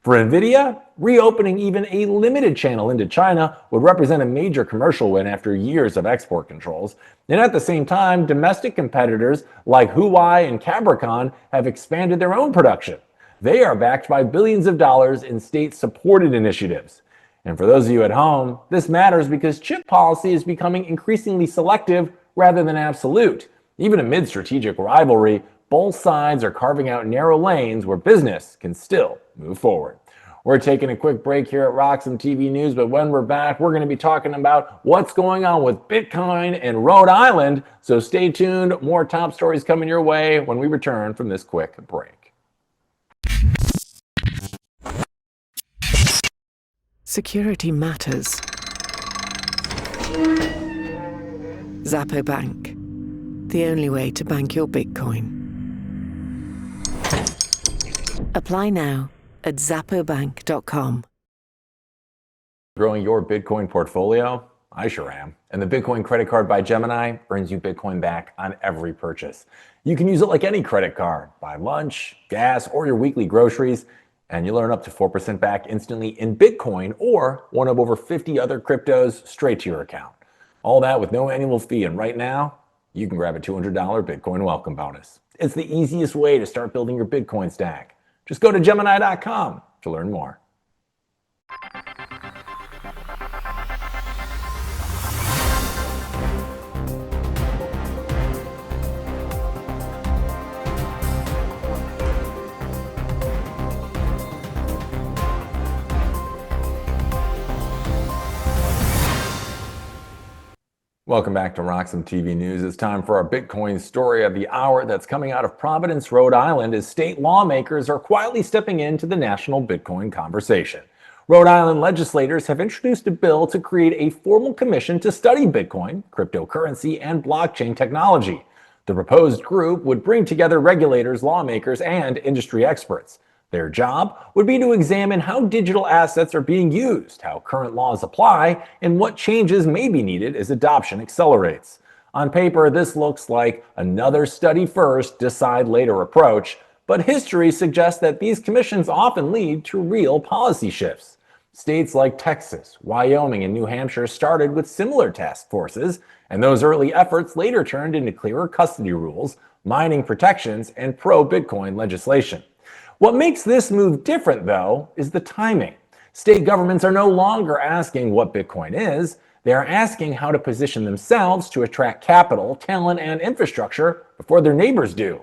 For NVIDIA, reopening even a limited channel into China would represent a major commercial win after years of export controls. And at the same time, domestic competitors like Huawei and Cabricon have expanded their own production. They are backed by billions of dollars in state-supported initiatives. And for those of you at home, this matters because chip policy is becoming increasingly selective rather than absolute. Even amid strategic rivalry, both sides are carving out narrow lanes where business can still move forward. We're taking a quick break here at RoxomTV News, but when we're back, we're going to be talking about what's going on with Bitcoin in Rhode Island. So stay tuned. More top stories coming your way when we return from this quick break. Security matters. Zappo Bank, the only way to bank your Bitcoin. Apply now at zappobank.com. Growing your Bitcoin portfolio? I sure am. And the Bitcoin credit card by Gemini earns you Bitcoin back on every purchase. You can use it like any credit card. Buy lunch, gas, or your weekly groceries, and you'll earn up to 4% back instantly in Bitcoin or one of over 50 other cryptos straight to your account. All that with no annual fee. And right now, you can grab a $200 Bitcoin welcome bonus. It's the easiest way to start building your Bitcoin stack. Just go to Gemini.com to learn more. Welcome back to RoxomTV News. It's time for our Bitcoin story of the hour that's coming out of Providence, Rhode Island, as state lawmakers are quietly stepping into the national Bitcoin conversation. Rhode Island legislators have introduced a bill to create a formal commission to study Bitcoin, cryptocurrency, and blockchain technology. The proposed group would bring together regulators, lawmakers, and industry experts. Their job would be to examine how digital assets are being used, how current laws apply, and what changes may be needed as adoption accelerates. On paper, this looks like another study first, decide later approach, but history suggests that these commissions often lead to real policy shifts. States like Texas, Wyoming, and New Hampshire started with similar task forces, and those early efforts later turned into clearer custody rules, mining protections, and pro-Bitcoin legislation. What makes this move different, though, is the timing. State governments are no longer asking what Bitcoin is. They are asking how to position themselves to attract capital, talent, and infrastructure before their neighbors do.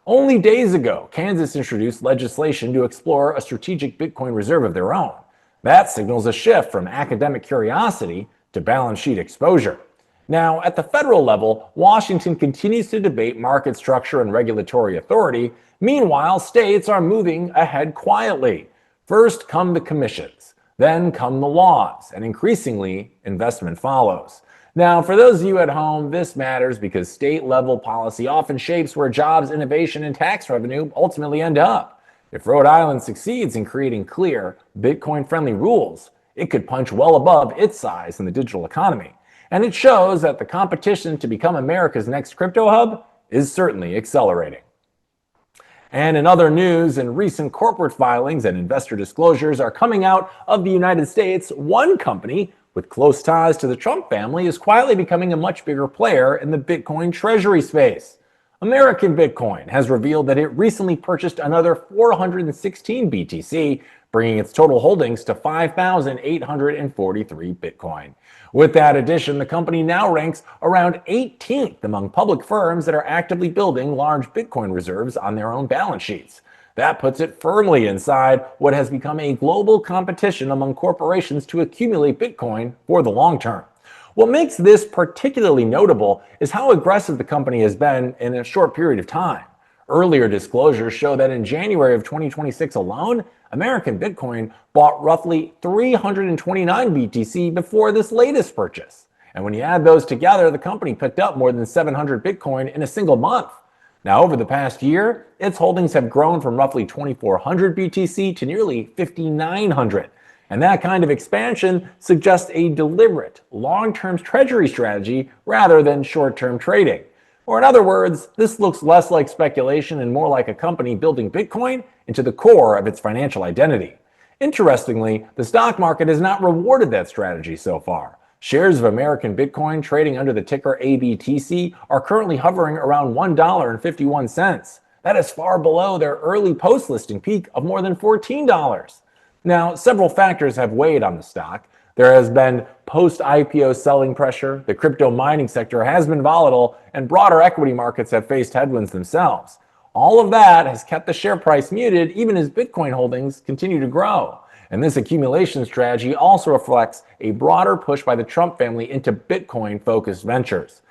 Only days ago, Kansas introduced legislation to explore a strategic Bitcoin reserve of their own. That signals a shift from academic curiosity to balance sheet exposure. Now, at the federal level, Washington continues to debate market structure and regulatory authority. Meanwhile, states are moving ahead quietly. First come the commissions, then come the laws, and increasingly, investment follows. Now, for those of you at home, this matters because state-level policy often shapes where jobs, innovation, and tax revenue ultimately end up. If Rhode Island succeeds in creating clear, Bitcoin-friendly rules, it could punch well above its size in the digital economy. And it shows that the competition to become America's next crypto hub is certainly accelerating. And in other news, in recent corporate filings and investor disclosures are coming out of the United States, one company with close ties to the Trump family is quietly becoming a much bigger player in the Bitcoin treasury space. American Bitcoin has revealed that it recently purchased another 416 BTC, bringing its total holdings to 5,843 Bitcoin. With that addition, the company now ranks around 18th among public firms that are actively building large Bitcoin reserves on their own balance sheets. That puts it firmly inside what has become a global competition among corporations to accumulate Bitcoin for the long term. What makes this particularly notable is how aggressive the company has been in a short period of time. Earlier disclosures show that in January of 2026 alone, American Bitcoin bought roughly 329 BTC before this latest purchase. And when you add those together, the company picked up more than 700 Bitcoin in a single month. Now, over the past year, its holdings have grown from roughly 2,400 BTC to nearly 5,900. And that kind of expansion suggests a deliberate, long-term treasury strategy rather than short-term trading. Or in other words, this looks less like speculation and more like a company building Bitcoin into the core of its financial identity. Interestingly, the stock market has not rewarded that strategy so far. Shares of American Bitcoin trading under the ticker ABTC are currently hovering around $1.51. That is far below their early post-listing peak of more than $14. Now, several factors have weighed on the stock. There has been post-IPO selling pressure, the crypto mining sector has been volatile, and broader equity markets have faced headwinds themselves. All of that has kept the share price muted even as Bitcoin holdings continue to grow. And this accumulation strategy also reflects a broader push by the Trump family into Bitcoin-focused ventures.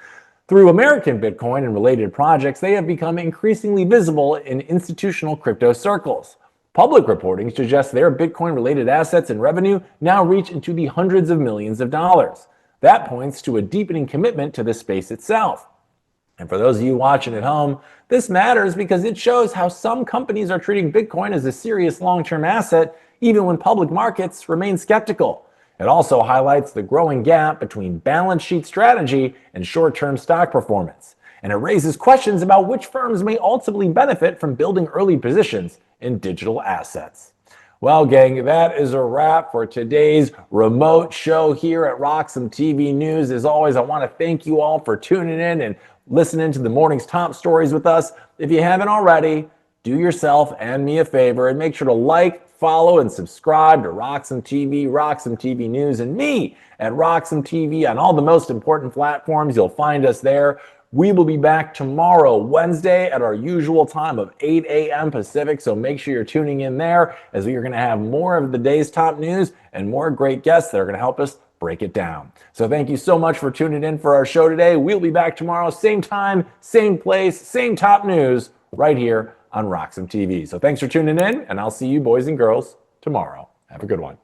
Through American Bitcoin and related projects, they have become increasingly visible in institutional crypto circles. Public reporting suggests their Bitcoin-related assets and revenue now reach into the hundreds of millions of dollars. That points to a deepening commitment to the space itself. And for those of you watching at home, this matters because it shows how some companies are treating Bitcoin as a serious long-term asset, even when public markets remain skeptical. It also highlights the growing gap between balance sheet strategy and short-term stock performance. And it raises questions about which firms may ultimately benefit from building early positions in digital assets. Well, gang, that is a wrap for today's remote show here at Roxom TV News. As always, I want to thank you all for tuning in and listening to the morning's top stories with us. If you haven't already, do yourself and me a favor and make sure to like, follow, and subscribe to Roxom TV, Roxom TV News, and me at Roxom TV on all the most important platforms. You'll find us there. We will be back tomorrow, Wednesday, at our usual time of 8 a.m. Pacific, so make sure you're tuning in there as we are going to have more of the day's top news and more great guests that are going to help us break it down. So thank you so much for tuning in for our show today. We'll be back tomorrow, same time, same place, same top news, right here on Roxom TV. So thanks for tuning in, and I'll see you boys and girls tomorrow. Have a good one.